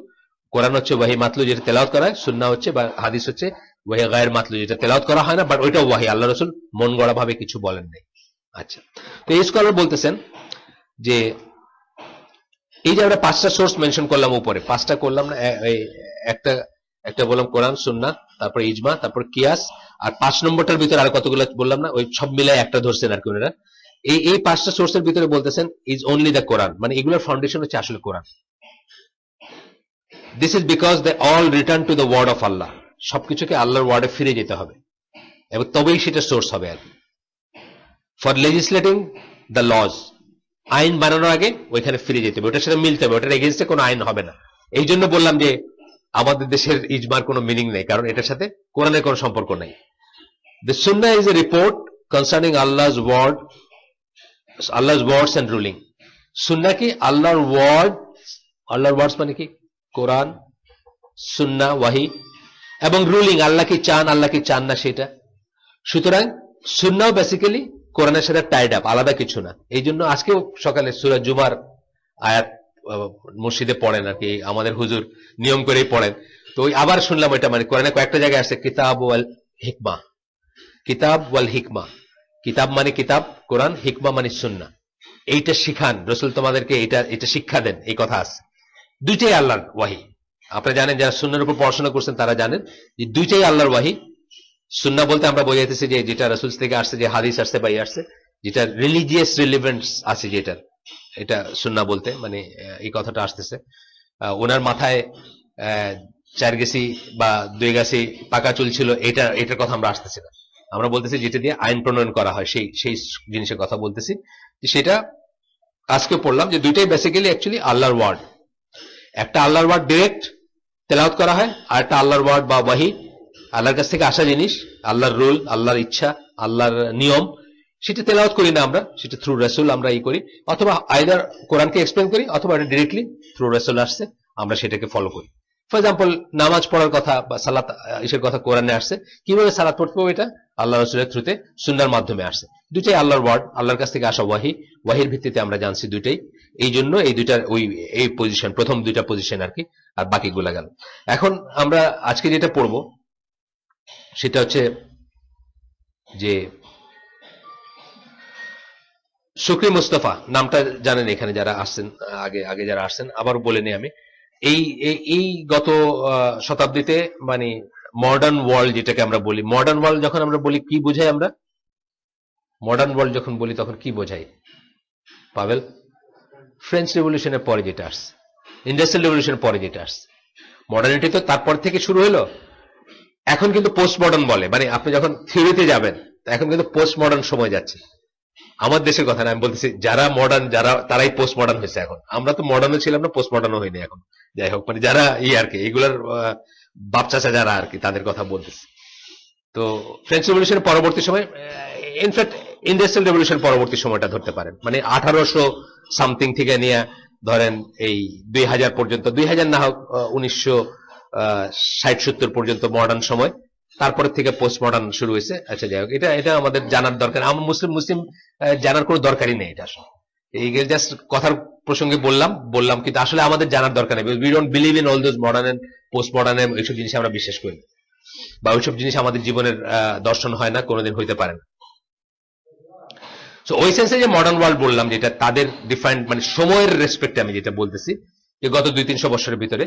কোরআন হচ্ছে ওয়াহি মাতলু, যেটা তেলাওয়াত করা হয়। সুন্নাহ হচ্ছে বা হাদিস হচ্ছে ওয়াহি গায়ের মাতলু, যেটা তেলাওয়াত করা হয় না, বাট ওইটা ওয়াহি। আল্লাহ রাসূল মন গড়া ভাবে কিছু বলেন নাই। আচ্ছা, তো এই স্কলার বলতেছেন যে এই যে আমরা 5টা সোর্স মেনশন করলাম, উপরে 5টা করলাম না, একটা বললাম কোরআন সুন্নাহ, তারপর ইজমা, তারপর কিয়াস, আর 5 নম্বরটার ভিতরে আর কতগুলো বললাম না, ওই সব মিলাই একটা ধরছেন আর কি ওনারা। এই 5টা সোর্সের ভিতরে বলতেছেন ইজ অনলি দ্য কোরআন, মানে এগুলোর ফাউন্ডেশন হচ্ছে আসলে Quran. This is because they all return to the word of Allah. সবকিছুকে আল্লাহর ওয়ার্ডে ফিরে যেতে হবে এবং তবেই সেটা সোর্স হবে আর কি। ফর লেজিসলেটিং দ্য লজ, আইন বানানোর আগে ওইখানে ফিরে যেতে হবে, ওটার সাথে মিলতে হবে, ওটার এগেনস্টে কোনো আইন হবে না। এই জন্য বললাম যে আমাদের দেশের ইজমার কোনো মিনিং নেই, কারণ এটার সাথে কোরআনের কোনো সম্পর্ক নেই। দ্য সুন্নাহ is a report concerning Allah's words and ruling. সুন্নাহ কি? আল্লাহর ওয়ার্ডস মানে কি? কোরআন, সুন্নাহ, ওয়াহি, এবং রুলিং, আল্লাহ কি চান, আল্লাহ কি চান না সেটা। সুতরাং সুন্নাহ বেসিক্যালি কোরআনের সাথে টাইড আপ, আলাদা কিছু না। এই জন্য আজকেও সকালে সূরা জুমার আয়াত মসজিদে পড়েন আর কি, আমাদের হুজুর নিয়ম করেই পড়েন। তো ওই আবার শুনলাম ওইটা, মানে কোরআনে কয়েকটা জায়গায় আসছে কিতাব ওয়াল হিকমা, কিতাব ওয়াল হিকমা। কিতাব মানে কিতাব কোরআন, হিকমা মানে সুন্নাহ। এইটা শিখান রাসূল তোমাদেরকে, এটা শিক্ষা দেন, এই কথা আছে। দুইটাই আল্লাহর ওয়াহি। আপনারা জানেন, যারা সুন্নাহর উপর পড়াশোনা করছেন তারা জানেন যে দুইটাই আল্লাহর ওয়াহি। সুন্নাহ বলতে আমরা বোঝাইতেছি যে যেটা রাসূল থেকে আসছে, যে হাদিস আসছে বা আসছে, যেটা রিলিজিয়াস রিলেভেন্স আছে, যেটা এটা সুন্নাহ বলতে, মানে এই কথাটা আসতেছে। ওনার মাথায় 4 গেছি বা 2 গেছি পাকা চুল ছিল, এটার কথা আমরা আসতেছি না। আমরা বলতেছি যেটা দিয়ে আইন প্রণয়ন করা হয়, সেই জিনিসের কথা বলতেছি। সেটা আজকে পড়লাম যে দুইটাই বেসিক্যালি অ্যাকচুয়ালি আল্লাহর ওয়ার্ড। একটা আল্লাহর ওয়ার্ড ডিরেক্ট তেলাওয়াত করা হয়, আর একটা আল্লাহর ওয়ার্ড বা ওয়াহি, আল্লাহর কাছ থেকে আসা জিনিস, আল্লাহর রুল, আল্লাহর ইচ্ছা, আল্লাহর নিয়ম, সেটা তেলাওয়াত করি না আমরা, সেটা থ্রু রাসূল আমরা করি, অথবা আইদার কোরআনকে এক্সপ্লেন করি, অথবা এটা ডিরেক্টলি থ্রু রাসূল আসছে, আমরা সেটাকে ফলো করি। ফর এক্সাম্পল, নামাজ পড়ার কথা বা সালাত ইসের কথা কোরআনে আসছে, কিভাবে সালাত পড়তে হবে এটা আল্লাহ রাসূলের থ্রুতে সুন্নাহর মাধ্যমে আসছে। দুইটাই আল্লাহর ওয়ার্ড, আল্লাহর কাছ থেকে আসা ওয়াহি, ওয়াহির ভিত্তিতে আমরা জানছি দুইটাই। এই জন্য এই দুইটার এই পজিশন, প্রথম দুইটা পজিশন আর কি, আর বাকিগুলা গেল। এখন আমরা আজকে যেটা পড়বো সেটা হচ্ছে যে শুকরি মুস্তাফা নামটা জানেন এখানে যারা আসছেন, আগে যারা আসছেন, আবার বলে নিই আমি। এই গত শতাব্দীতে মানে মডার্ন ওয়ার্ল্ড যেটাকে আমরা বলি, মডার্ন ওয়ার্ল্ড যখন আমরা বলি কি বোঝাই আমরা? মডার্ন ওয়ার্ল্ড যখন বলি তখন কি বোঝাই পাবেল? ফ্রেঞ্চ রেভলিউশনের পরে যেটা আসছে, ইন্ডাস্ট্রিয়াল রেভলিউশনের পরে যেটা আসছে। মডার্নিটি তো তারপর থেকে শুরু হলো। এখন কিন্তু পোস্ট মডার্ন বলে, মানে আপনি যখন থিওরিতে যাবেন, এখন কিন্তু পোস্ট মডার্ন সময় যাচ্ছে। আমার দেশের কথা না, আমি বলতেছি যারা মডার্ন, তারাই পোস্ট মডার্ন হয়েছে। এখন আমরা তো মডার্নও ছিলাম না, পোস্ট মডার্নও হয়নি এখন। যাই হোক, মানে যারা আর কি এগুলার বাপ চাচা যারা আর কি, তাদের কথা বলতেছি। তো ফ্রেঞ্চ রেভলিউশনের পরবর্তী সময়, ইনফ্যাক্ট ইন্ডাস্ট্রিয়াল রেভলিউশন পরবর্তী সময়টা ধরতে পারেন, মানে 1800 সামথিং থেকে নিয়ে ধরেন এই 2000 পর্যন্ত, 2000 না হোক 1960-70 পর্যন্ত মডার্ন সময়। তারপর থেকে পোস্ট মডার্ন শুরু হয়েছে। আচ্ছা, যাই হোক, এটা আমাদের জানার দরকার। আমরা মুসলিম জানার কোনো দরকারই নেই এটা আসলে। এই জাস্ট কথার প্রসঙ্গে বললাম, কিন্তু আসলে আমাদের জানার দরকার নেই। We don't believe in all those modern and post modern, এইসব জিনিস আমরা বিশ্বাস করি না, বা ওইসব জিনিস আমাদের জীবনের দর্শন হয় না, কোনোদিন হইতে পারে না। সো ওই সেন্সে যে মডার্ন ওয়ার্ল্ড বললাম, যেটা তাদের ডিফাইন্ড মানে সময়ের রেসপেক্টে আমি যেটা বলতেছি, যে গত 200-300 বছরের ভিতরে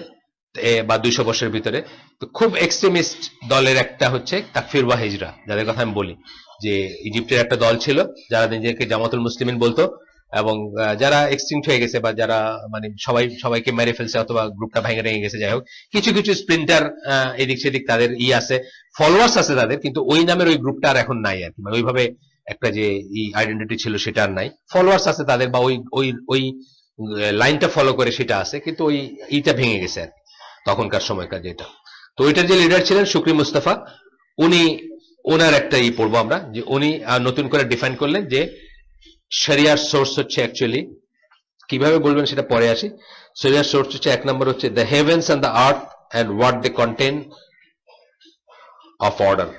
বা 200 বছরের ভিতরে তো খুব এক্সট্রিমিস্ট দলের একটা হচ্ছে তাকফির ওয়া হিজরা, যাদের কথা আমি বলি, যে ইজিপ্টের একটা দল ছিল যারা নিজেকে জামাতুল মুসলিমিন বলতো, এবং যারা এক্সটিংক্ট হয়ে গেছে বা যারা মানে সবাইকে মেরে ফেলছে অথবা গ্রুপটা ভেঙে গেছে। যাই হোক, কিছু কিছু স্প্লিন্টার এদিক সেদিক তাদের আছে, ফলোয়ার্স আছে তাদের, কিন্তু ওই নামের ওই গ্রুপটা আর এখন নাই আর কি, মানে ওইভাবে একটা যে আইডেন্টিটি ছিল সেটা আর নাই। ফলোয়ার্স আছে তাদের, বা ওই ওই ওই লাইনটা ফলো করে সেটা আছে, কিন্তু ওই ইটা ভেঙে গেছে আর কি তখনকার সময়কার যেটা। তো ওইটার যে লিডার ছিলেন শুকরি মুস্তাফা, উনি ওনার একটা পড়বো আমরা, যে উনি নতুন করে ডিফাইন করলেন যে শরিয়ার সোর্স হচ্ছে অ্যাকচুয়ালি, কিভাবে বলবেন সেটা পরে আসি। শরিয়ার সোর্স হচ্ছে, এক নম্বর হচ্ছে the heavens and the earth and what they contain of order.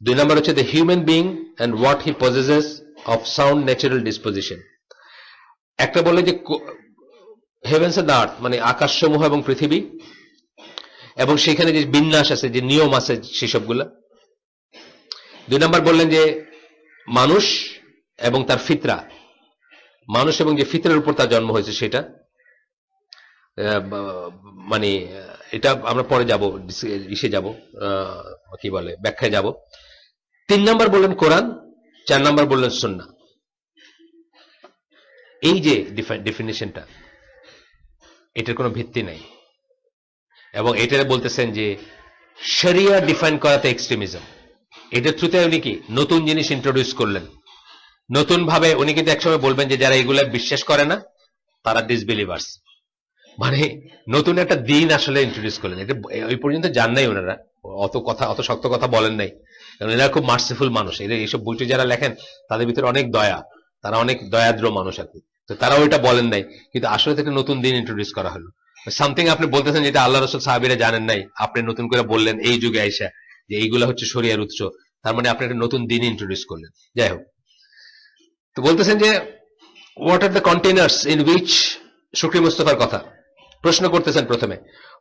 2 নম্বর হচ্ছে the human being and what he possesses of sound natural disposition. একটা বলে যে হেভেন্স অ্যান্ড দ্য আর্থ মানে আকাশসমূহ এবং পৃথিবী, এবং সেখানে যে বিন্যাস আছে, যে নিয়ম আছে সেসবগুলা। 2 নম্বর বললেন যে মানুষ এবং তার ফিতরা, মানুষ এবং যে ফিতরার উপর তার জন্ম হয়েছে সেটা, মানে এটা আমরা পরে যাব, ইসে যাব, কি বলে, ব্যাখ্যায় যাব। 3 নম্বর বললেন কোরআন, 4 নম্বর বললেন সুন্নাহ। এই যে ডেফিনিশনটা, এটার কোনো ভিত্তি নাই, এবং এটা বলতেছেন যে শরিয়া ডিফাইন করাতে এক্সট্রিমিজম। এটার থ্রুতে উনি কি নতুন জিনিস ইন্ট্রোডিউস করলেন, নতুন ভাবে। উনি কিন্তু একসময় বলবেন যে যারা এগুলা বিশ্বাস করে না তারা ডিসবিলিভার্স, মানে নতুন একটা দিন আসলে ইন্ট্রোডিউস করলেন। এটা ওই পর্যন্ত জান নাই ওনারা, অত শক্ত কথা বলেন নাই, কারণ এরা খুব মার্সিফুল মানুষ। এরা এইসব বইটি যারা লেখেন তাদের ভিতরে অনেক দয়া, তারা অনেক দয়াদ্র মানুষ আর কি। তো তারা ওইটা বলেন নাই, কিন্তু আসলে একটা নতুন দিন ইন্ট্রোডিউস করা হলো। সামথিং আপনি বলতেছেন যেটা আল্লাহ রাসূল সাহাবীরা জানেন নাই, আপনি নতুন করে বললেন এই যুগে আইসা যে এইগুলা হচ্ছে শরিয়ার উৎস, তার মানে আপনি একটা নতুন দিন ইন্ট্রোডিউস করলেন। যাই হোক, তো বলতেছেন যে what are the containers in which, শুকরি মুস্তাফার কথা প্রশ্ন করতেছেন প্রথমে,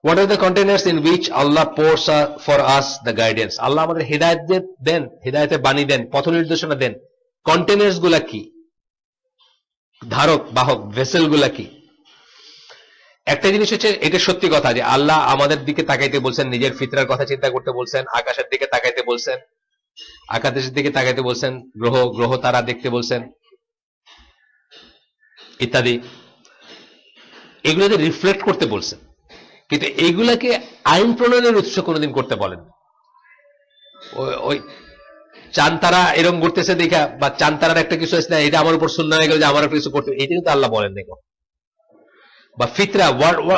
what are the containers in which Allah pours for us the guidance. Allah আমাদের হেদায়েত দেন, হেদায়েতের বাণী দেন, পথ নির্দেশনা দেন। কন্টেনার্স গুলা কি, ধারক বাহক ভেসেল গুলা কি? একটা জিনিস হচ্ছে, এটা সত্যি কথা যে আল্লাহ আমাদের দিকে তাকাইতে বলছেন, নিজের ফিতরার কথা চিন্তা করতে বলছেন, আকাশের দিকে তাকাইতে বলছেন, আকাশের দিকে তাকাইতে বলছেন, গ্রহ তারা দেখতে বলছেন ইত্যাদি, এগুলোতে রিফ্লেক্ট করতে বলছেন, কিন্তু এইগুলাকে আইন প্রণয়নের উৎস কোনোদিন করতে বলেন। ওই চান তারা এরকম করতেছে দেখা, বা চান তারার একটা কিছু আছে না, এটা আমার উপর সুন্নাহ হয়ে গেল যে আমার কিছু করতে, এটা কিন্তু আল্লাহ বলেন দেখো। বা ফিতরা,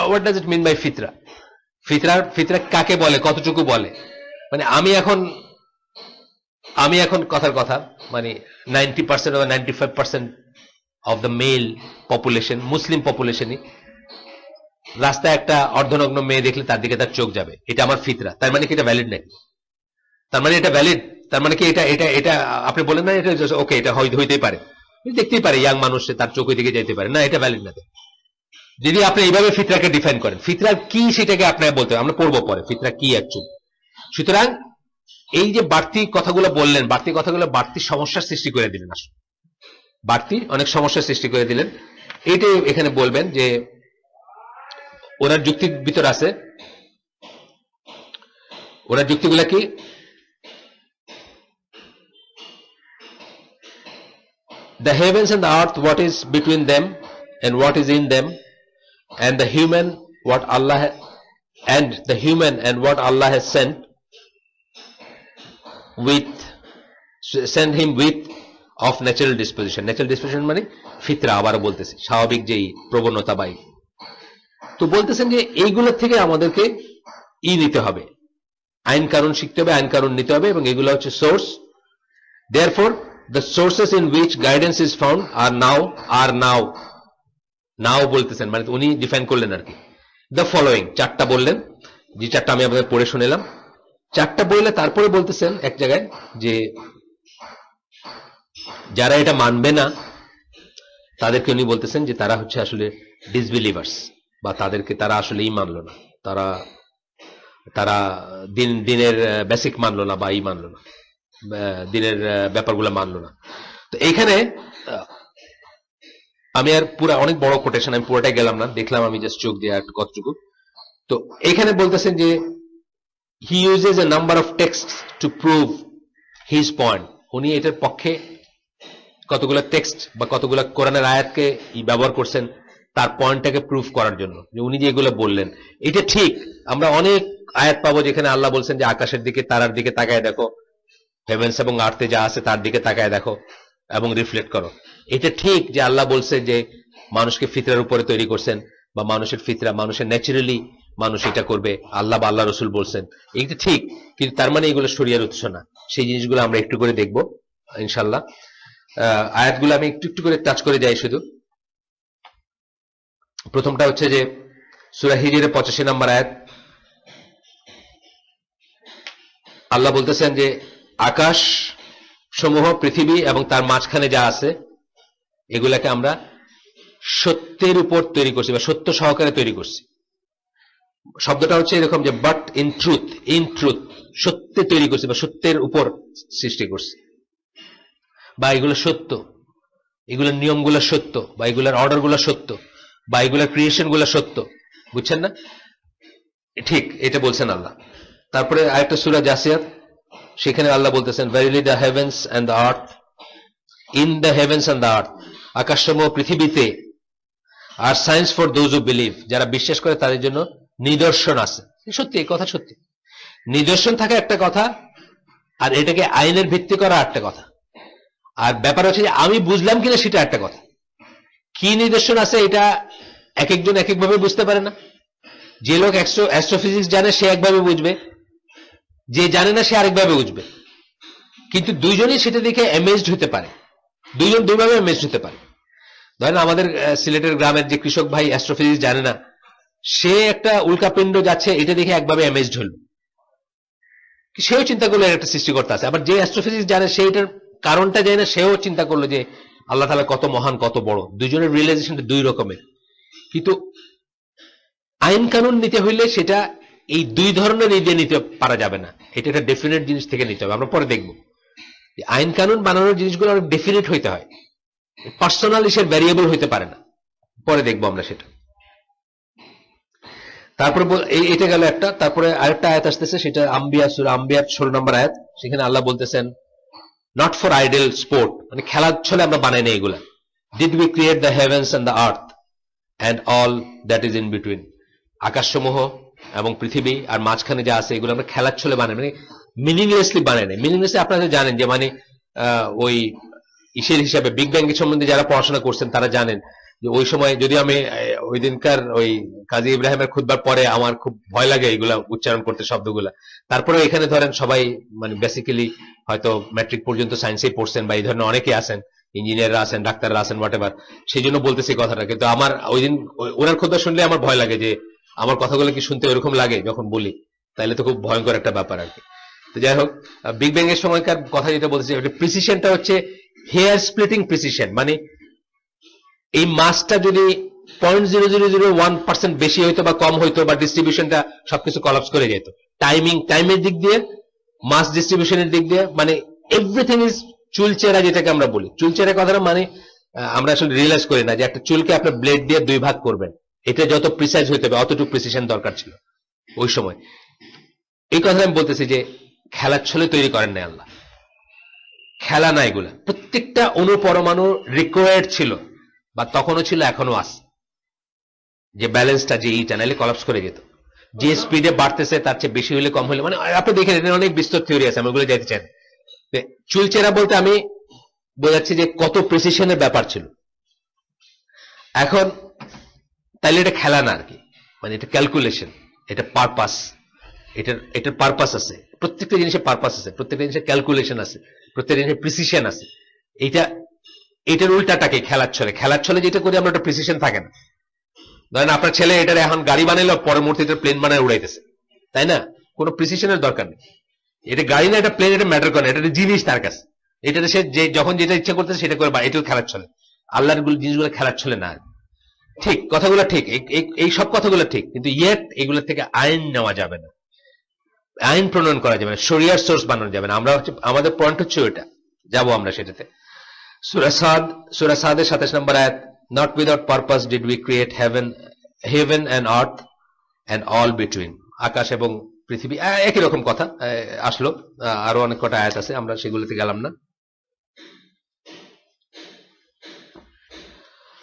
what does it mean by fitra? ফিতরা কাকে বলে, কতটুকু বলে? মানে আমি এখন কথার কথা, মানে 90% বা 95% অফ দ্য মেল পপুলেশন, মুসলিম পপুলেশনই রাস্তায় একটা অর্ধনগ্ন মেয়ে দেখলে তার দিকে তার চোখ যাবে, এটা আমার ফিতরা। তার মানে কি এটা ভ্যালিড নাকি? তার মানে এটা ভ্যালিড? তার মানে কি এটা এটা এটা আপনি বলেন না এটা ওকে, এটা হইতেই পারে, দেখতেই পারে ইয়াং মানুষ, তার চোখ ওই দিকে যেতে পারে না, এটা ভ্যালিড না। যদি আপনি এইভাবে ফিতরাকে ডিফাইন করেন, ফিতরা কি সেটাকে আপনাকে বলতে হবে, আমরা পড়বো পরে ফিতরা কি অ্যাকচুয়ালি। সুতরাং এই যে বাড়তি কথাগুলো বললেন, বাড়তি কথাগুলো বাড়তি সমস্যার সৃষ্টি করে দিলেন, আসলে বাড়তি অনেক সমস্যার সৃষ্টি করে দিলেন। এইটাই এখানে বলবেন যে ওনার যুক্তির ভিতর আছে, ওনার যুক্তিগুলা কি? The heavens and the earth, what is between them and what is in them, and the human what Allah and what Allah has sent him with of natural disposition. Natural disposition মানে ফিতরা, আবার বলতেছি স্বাভাবিক যেই প্রবণতা বাই। তো বলতেছেন যে এইগুলো থেকে আমাদেরকে নিতে হবে, আইন কানুন শিখতে হবে, আইন কানুন নিতে হবে, এবং এগুলো হচ্ছে source. Therefore the sources in which guidance is found are now বলতেছেন, মানে উনি ডিফাইন করলেন আর কি। দ্য ফলোয়িং, চারটা বললেন, যে চারটা আমি আপনাদের পড়ে শুনেলাম, চারটা বললে তারপরে বলতেছেন এক জায়গায় যে যারা এটা মানবে না তাদেরকে উনি বলতেছেন যে তারা হচ্ছে আসলে ডিসবিলিভার্স, বা তারা আসলে মানলো না, তারা দিনের বেসিক মানলো না, বা মানলো না, দিনের ব্যাপারগুলো মানলো না। তো এইখানে আমি আর পুরা অনেক বড় কোটেশন, আমি পুরোটাই গেলাম না, দেখলাম আমি জাস্ট চোখ দিয়ে একটু কতটুকু। তো এখানে বলতেছেন যে he uses a number of text to prove his point. উনি এটার পক্ষে কতগুলো টেক্সট বা কতগুলো কোরআনের আয়াতকে ব্যবহার করছেন তার পয়েন্টটাকে প্রুভ করার জন্য, যে উনি যে এগুলো বললেন এটা ঠিক। আমরা অনেক আয়াত পাবো যেখানে আল্লাহ বলছেন যে আকাশের দিকে তারার দিকে তাকায় দেখো, হেভেন্স এবং আর্থে যা আছে তার দিকে তাকায় দেখো এবং রিফ্লেক্ট করো। এটা ঠিক যে আল্লাহ বলছে যে মানুষকে ফিতরার উপরে তৈরি করছেন, বা মানুষের ফিতরা, মানুষের ন্যাচারালি মানুষ এটা করবে, আল্লাহ বা আল্লাহ রসুল বলছেন, এইটা ঠিক। কিন্তু তার মানে এগুলো শরিয়ার উৎস না। সেই জিনিসগুলো আমরা একটু করে দেখবো ইনশাল্লাহ। আয়াতগুলো আমি একটু একটু করে টাচ করে যাই শুধু। প্রথমটা হচ্ছে যে সূরা হিজরের 85 নম্বর আয়াত। আল্লাহ বলতেছেন যে আকাশ সমূহ, পৃথিবী এবং তার মাঝখানে যা আছে এগুলাকে আমরা সত্যের উপর তৈরি করছি, বা সত্য সহকারে তৈরি করছি। শব্দটা হচ্ছে এরকম যে but in truth, in truth, সত্যে তৈরি করছি বা সত্যের উপর সৃষ্টি করছি, বা এগুলো সত্য, এগুলোর নিয়মগুলো সত্য, বা এগুলোর অর্ডারগুলো সত্য, বা এগুলোর ক্রিয়েশন গুলো সত্য। বুঝছেন না? ঠিক এটা বলছেন আল্লাহ। তারপরে আরেকটা সূরা জাসিয়াত, সেখানে আল্লাহ বলতেছেন verily the heavens and the earth, in the heavens and the earth, আকাশসমূহ পৃথিবীতে, are signs for those who believe, যারা বিশ্বাস করে তাদের জন্য নিদর্শন আছে। সত্যি, এই কথা সত্যি। নিদর্শন থাকা একটা কথা, আর এটাকে আইনের ভিত্তি করা একটা কথা। আর ব্যাপার হচ্ছে যে আমি বুঝলাম কিনা সেটা একটা কথা। কি নিদর্শন আছে এটা এক একজন এক একভাবে বুঝতে পারে না। যে লোক অ্যাস্ট্রোফিজিক্স জানে সে একভাবে বুঝবে, যে জানে না সে আরেকভাবে বুঝবে। কিন্তু দুইজনই সেটা দেখে অ্যামেজড হতে পারে, দুইজন দুইভাবে অ্যামেজড হতে পারে। ধরেন আমাদের সিলেটের গ্রামের যে কৃষক ভাই অ্যাস্ট্রোফিজিক্স জানে না, সে একটা উল্কাপিণ্ড যাচ্ছে এটা দেখে একভাবে অ্যামেজড হল, সেও চিন্তা করলো এর একটা সৃষ্টিকর্তা আছে। আবার যে অ্যাস্ট্রোফিজিক্স জানে সে এটার কারণটা জানে না, সেও চিন্তা করলো যে আল্লাহ তাআলা কত মহান, কত বড়। দুইজনের রিয়েলাইজেশনটা দুই রকমের। কিন্তু আইন কানুন নিতে হইলে সেটা এই দুই ধরনের দিয়ে নিতে পারা যাবে না, এটা একটা ডেফিনেট জিনিস থেকে নিতে হবে। আমরা পরে দেখব আইন কানুন বানানোর জিনিসগুলো অনেক ডেফিনেট হইতে হয়, পার্সোনাল ইসের ভ্যারিয়েবল হইতে পারে না। পরে দেখবো আমরা সেটা। তারপরে এটা গেল একটা। তারপরে আরেকটা আয়াত আসতেছে, সেটা আম্বিয়া সূরা আম্বিয়া 16 নম্বর আয়াত। সেখানে আল্লাহ বলতেছেন নট ফর আইডল স্পোর্ট, মানে খেলার ছলে আমরা বানাই না এগুলা। Did we create the heavens and the earth and all that is in between, আকাশসমূহ এবং পৃথিবী আর মাঝখানে যা আছে এগুলো আমরা খেলার ছলে বানাই, মানে মিনিংলেসলি বানাই না। মিনিংলেসলি আপনারা জানেন যে মানে ওই ইসের হিসাবে বিগ ব্যাং এর সম্বন্ধে যারা পড়াশোনা করছেন তারা জানেন যে ওই সময় যদি আমি ওই দিনকার ওই কাজী ইব্রাহিমের খুতবার পরে আমার খুব ভয় লাগে এগুলা উচ্চারণ করতে শব্দগুলা। তারপরে এখানে ধরেন সবাই মানে বেসিক্যালি হয়তো ম্যাট্রিক পর্যন্ত সায়েন্সেই পড়ছেন, বা এই ধরনের অনেকে আছেন, ইঞ্জিনিয়াররা আছেন, ডাক্তাররা আছেন, হোয়াটএভার। সেই জন্য বলতেছি কথাটা। কিন্তু আমার ওই দিন ওনার খুতবা শুনলে আমার ভয় লাগে যে আমার কথাগুলো কি শুনতে ওরকম লাগে যখন বলি, তাইলে তো খুব ভয়ঙ্কর একটা ব্যাপার আর কি। তো যাই হোক, বিগ ব্যাং এর সময়কার কথা যেটা বলতেছি, প্রিসিশনটা হচ্ছে হেয়ার স্প্লিটিং প্রিসিশন। মানে এই মাসটা যদি 0.0001% বেশি হইতো বা কম হইতো, বা ডিস্ট্রিবিউশনটা সবকিছু কলাপস করে যেত, টাইমের দিক দিয়ে, মাস ডিস্ট্রিবিউশনের দিক দিয়ে, মানে এভরিথিং ইজ চুলচেরা, যেটাকে আমরা বলি। চুলচেরা কথাটা মানে আমরা আসলে রিয়েলাইজ করি না যে একটা চুলকে আপনার ব্লেড দিয়ে দুই ভাগ করবেন, এটা যত প্রিসাইজ হইতে হবে অতটুকু প্রিসিশন দরকার ছিল ওই সময়। এই কথা আমি বলতেছি যে খেলার ছলে তৈরি করেন না আল্লাহ, খেলা না। এগুলা প্রত্যেকটা অনুপরমাণু রিকোয়ার্ড ছিল, বা তখনও ছিল, এখনো আছে, যে ব্যালেন্সটা, যে ইটা নাইলে কলাপস করে যেত। যে স্পিডে বাড়তেছে তার চেয়ে বেশি হলে কম হলে, মানে আপনি দেখেন এটা অনেক বিস্তর থিওরি আছে, আমি ওগুলো যাইতে চাই। চুলচেরা বলতে আমি বোঝাচ্ছি যে কত প্রিসিশনের ব্যাপার ছিল। এখন তাইলে এটা খেলা না আর কি, মানে এটা ক্যালকুলেশন, এটা পারপাস, এটার পারপাস আছে। প্রত্যেকটা জিনিসের পারপাস আছে, প্রত্যেকটা জিনিসের ক্যালকুলেশন আছে, প্রত্যেকটা জিনিসের প্রিসিশন আছে। এটার উল্টাটাকে খেলার ছলে। খেলার ছলে যেটা করি আমরা, ওটা প্রিসিশন থাকে না। ধরেন আপনার ছেলে এটার এখন গাড়ি বানাইলো, পরের মুহূর্তে এটা প্লেন বানায় উড়াইতেছে, তাই না? কোনো প্রিসিশনের দরকার নেই। এটা গাড়ি না, এটা প্লেন, এটা ম্যাটার করে না, এটা জিনিস তার কাছে। এটাতে সে যখন যেটা ইচ্ছা করতেছে সেটা করে, বা এটাও খেলার ছলে। আল্লাহর জিনিসগুলো খেলার ছলে না। ঠিক, কথাগুলো ঠিক, এই সব কথাগুলো ঠিক, কিন্তু ইয়েট এগুলো থেকে আইন নেওয়া যাবে না, আইন প্রণয়ন করা যাবে না, শরিয়ার সোর্স বানানো যাবে না। আমরা হচ্ছে, আমাদের পয়েন্ট হচ্ছে ওইটা, যাবো আমরা সেটাতে। সূরা সাদের 27 নম্বর আয়াত, not without purpose did we create heaven and earth and all between, আকাশ এবং পৃথিবী একই রকম কথা আসলো। আরো অনেক কটা আয়াত আছে, আমরা সেগুলোতে গেলাম না।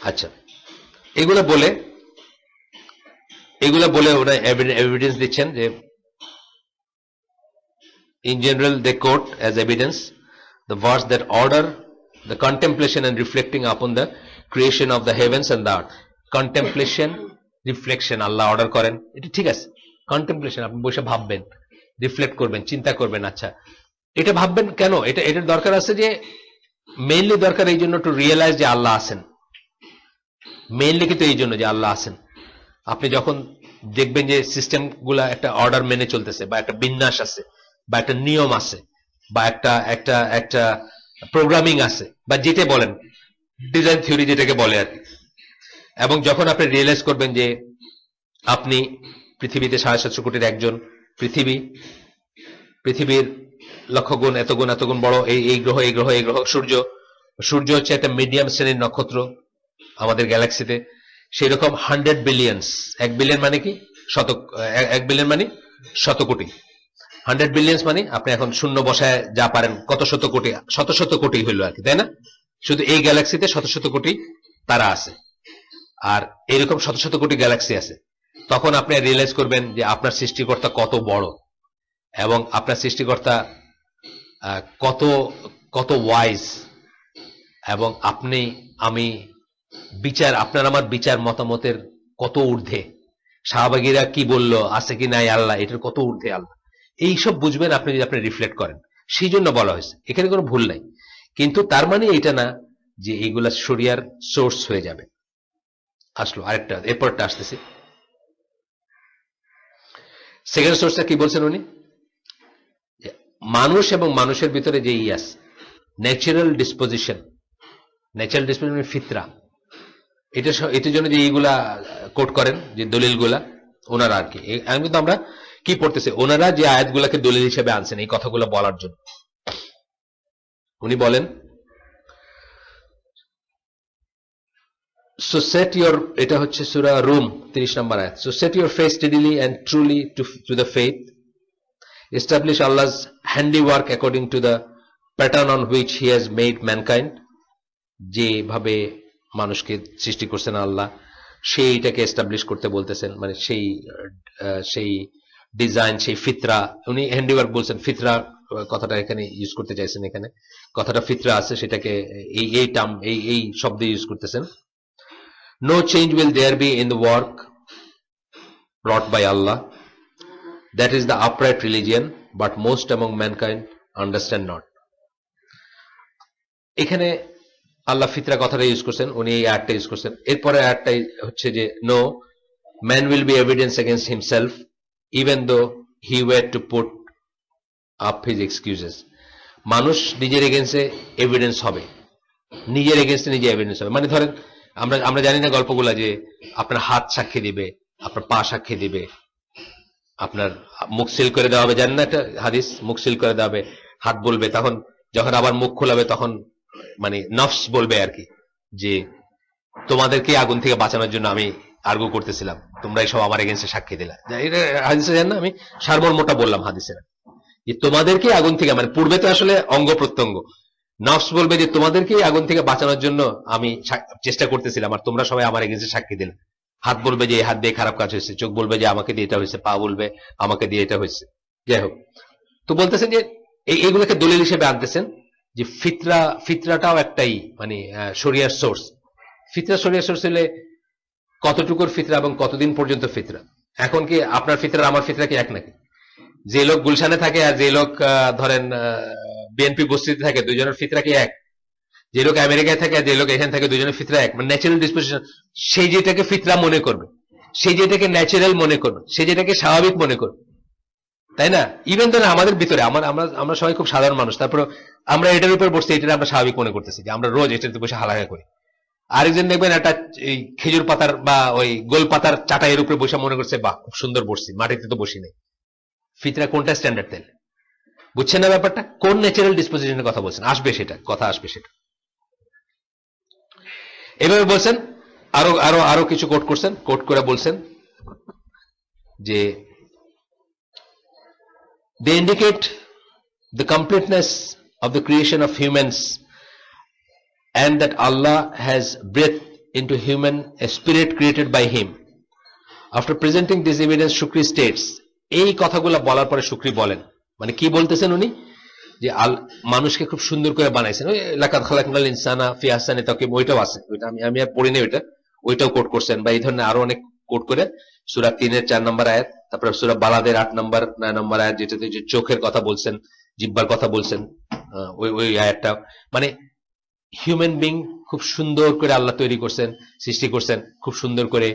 আচ্ছা, এগুলো বলে ওরা এভিডেন্স দিচ্ছেন যে in general they quote as evidence the verse that order the contemplation and reflecting upon the creation of the heavens and the earth. Contemplation, reflection Allah order করেন, এটা ঠিক আছে। কন্টেমপ্লেশন, আপনি বসে ভাববেন, রিফ্লেক্ট করবেন, চিন্তা করবেন। আচ্ছা, এটা ভাববেন কেন? এটার দরকার আছে যে মেইনলি দরকার এই জন্য টু রিয়েলাইজ যে আল্লাহ আছেন। মেইনলি কিন্তু এই জন্য যে আল্লাহ আছেন। আপনি যখন দেখবেন যে সিস্টেম গুলা একটা অর্ডার মেনে চলতেছে, বা একটা বিন্যাস আছে, বা একটা নিয়ম আছে, বা একটা প্রোগ্রামিং আছে, বা যেটা বলেন ডিজাইন থিওরি যেটাকে বলে আর কি। এবং যখন আপনি রিয়েলাইজ করবেন যে আপনি পৃথিবীতে 750 কোটির একজন, পৃথিবীর লক্ষ গুণ এত গুণ বড়, এই গ্রহ, সূর্য হচ্ছে একটা মিডিয়াম শ্রেণীর নক্ষত্র আমাদের গ্যালাক্সিতে। সেই রকম 100 বিলিয়ন্স, 1 বিলিয়ন মানে কি 1 বিলিয়ন মানে 100 কোটি। 100 বিলিয়ন্স মানে আপনি এখন শূন্য বসায় যা পারেন, কত শত কোটি হইল আর কি, তাই না? শুধু এই গ্যালাক্সিতে শত কোটি তারা আছে, আর এরকম শত কোটি গ্যালাক্সি আছে। তখন আপনি রিয়েলাইজ করবেন যে আপনার সৃষ্টিকর্তা কত বড়, এবং আপনার সৃষ্টিকর্তা কত ওয়াইজ, এবং আমি আপনার আমার বিচার মতামতের কত ঊর্ধ্বে, শাহবাগীরা কি বলল, আছে কি নাই আল্লাহ, এটার কত ঊর্ধ্বে আল্লাহ। এইসব বুঝবেন আপনি যদি আপনি রিফ্লেক্ট করেন। সেই জন্য বলা হয়েছে, এখানে কোনো ভুল নাই। কিন্তু তার মানে এটা না যে এইগুলা শরিয়ার সোর্স হয়ে যাবে। আসলো আরেকটা, এরপরটা আসতেছি। সেকেন্ড সোর্সটা কি বলছেন উনি? মানুষ এবং মানুষের ভিতরে যে ইয়াস ন্যাচারাল ডিসপোজিশন ফিতরা, এটার জন্য যে এইগুলা কোট করেন, যে দলিলগুলা ওনারা আর কি। কিন্তু আমরা কি পড়তেছি, ওনারা যে আয়াতগুলাকে দলিল হিসেবে আনছেন এই কথাগুলো বলার জন্য। উনি বলেন, so set your, এটা হচ্ছে সূরা রুম 30 নম্বর আয়াত, so set your face steadily and truly to the faith, establish Allah's handiwork according to the pattern on which he has made mankind, যেভাবে মানুষকে সৃষ্টি করছেন আল্লাহ, সেইটাকে এস্টাবলিশ করতে বলতেছেন, মানে সেই ডিজাইন, সেই ফিতরা। উনি হ্যান্ডিওয়ার্ক বলছেন, ফিতরা কথাটা এখানে ইউজ করতে চাইছেন। এখানে কথাটা ফিতরা আছে, সেটাকে এই শব্দে ইউজ করতেছেন। No change will there be in the work brought by Allah. That is the upright religion, but most among mankind understand not. এখানে আল্লাহ ফিতরা কথাটা ইউজ করছেন, উনি এই আয়াতটা ইউজ করছেন। এরপরে আয়াতটা হচ্ছে যে no man will be evidence against himself even though he were to put up his excuses. মানুষ নিজের এগেন্সে এভিডেন্স হবে, নিজের এগেন্সে নিজে এভিডেন্স হবে। মানে ধরেন আমরা জানি না গল্পগুলা, যে আপনার হাত সাক্ষী দিবে, আপনার পা সাক্ষী দিবে, আপনার মুখ সিল করে দেওয়া হবে। জানেন না একটা হাদিস, মুখ সিল করে দেওয়া হবে, হাত বলবে, তখন যখন আবার মুখ খোলাবে তখন মানে নফস বলবে আর কি, যে তোমাদেরকে আগুন থেকে বাঁচানোর জন্য আমি আর্গু করতেছিলাম, তোমরা সব আমার এগেন্সে সাক্ষী দিলা। এটা হাদিসে জানেন না, আমি সারমর্মটা বললাম হাদিসের, যে তোমাদেরকে আগুন থেকে, মানে পূর্বে তো আসলে অঙ্গ প্রত্যঙ্গ, নফস বলবে যে তোমাদেরকে আগুন থেকে বাঁচানোর জন্য আমি চেষ্টা করতেছিলাম, আর তোমরা সবাই আমার এগেন্সে সাক্ষী দিলে। হাত বলবে যে এই হাত দিয়ে খারাপ কাজ হয়েছে, চোখ বলবে যে আমাকে দিয়ে এটা হয়েছে, পা বলবে আমাকে দিয়ে এটা হয়েছে। যাই হোক, তো বলতেছেন যে এইগুলোকে দলিল হিসেবে আনতেছেন, যে ফিতরাটাও একটাই মানে শরিয়ার সোর্স। ফিতরা শরিয়ার সোর্স হলে কতটুকুর ফিতরা এবং কতদিন পর্যন্ত ফিতরা? এখন কি আপনার ফিতরা আমার ফিতরা কি এক নাকি? যে লোক গুলশানে থাকে আর যে লোক ধরেন বিএনপি বস্তিতে থাকে, দুইজনের ফিতরা কি এক? যে লোক আমেরিকায় থাকে আর যে লোক এখানে থাকে, দুইজনের ফিতরা এক? মানে ন্যাচারাল ডিসপোজিশন। সেই যেটাকে ফিতরা মনে করবে, সেই যেটাকে ন্যাচারাল মনে করবে, সেই যেটাকে স্বাভাবিক মনে করবে, তাই না? ইভেন ধরেন আমাদের ভিতরে আমরা সবাই খুব সাধারণ মানুষ, তারপর আমরা এটার উপর বসছি, এটা আমরা স্বাভাবিক মনে করতেছি, যে আমরা রোজ এটাতে বসে হালাকা করি। আরেকজন দেখবেন একটা খেজুর পাতার বা ওই গোল পাতার চাটাইয়ের উপরে বসে মনে করছে, বাহ খুব সুন্দর বসছি, মাটিতে তো বসি নেই। ফিতরা কোনটা স্ট্যান্ডার্ড তাহলে? বুঝছেন না ব্যাপারটা? কোন ন্যাচারাল ডিসপোজিশনের কথা বলছেন? আসবে সেটা, কথা আসবে সেটা। এভাবে বলছেন। আরো আরো আরো কিছু কোট করছেন, কোট করে বলছেন যে they indicate the completeness of the creation of humans and that Allah has breathed into human a spirit created by him. After presenting this evidence, Shukri states, এই কথাগুলো বলার পরে শুকরি বলেন, মানে কি বলতেছেন উনি, যে মানুষকে খুব সুন্দর করে বানাইছেন। ওই লাকাদ খালাকনাল ইনসানা ফি আহসানি তাকওয়িম, ওইটাও আছে, ওইটা আমি আর পড়িনি, ওইটাও কোট করছেন, বা এই ধরনের আরো অনেক কোট করে সূরা 3-এর 4 নম্বর আয়াত, তারপরে সূরা বালাদের 8 নম্বর 9 নম্বর আয়াত, যেটাতে যে চোখের কথা বলছেন, জিহ্বার কথা বলছেন, ওই আয়াতটা, মানে হিউম্যান বিং খুব সুন্দর করে আল্লাহ তৈরি করছেন, সৃষ্টি করছেন, খুব সুন্দর করে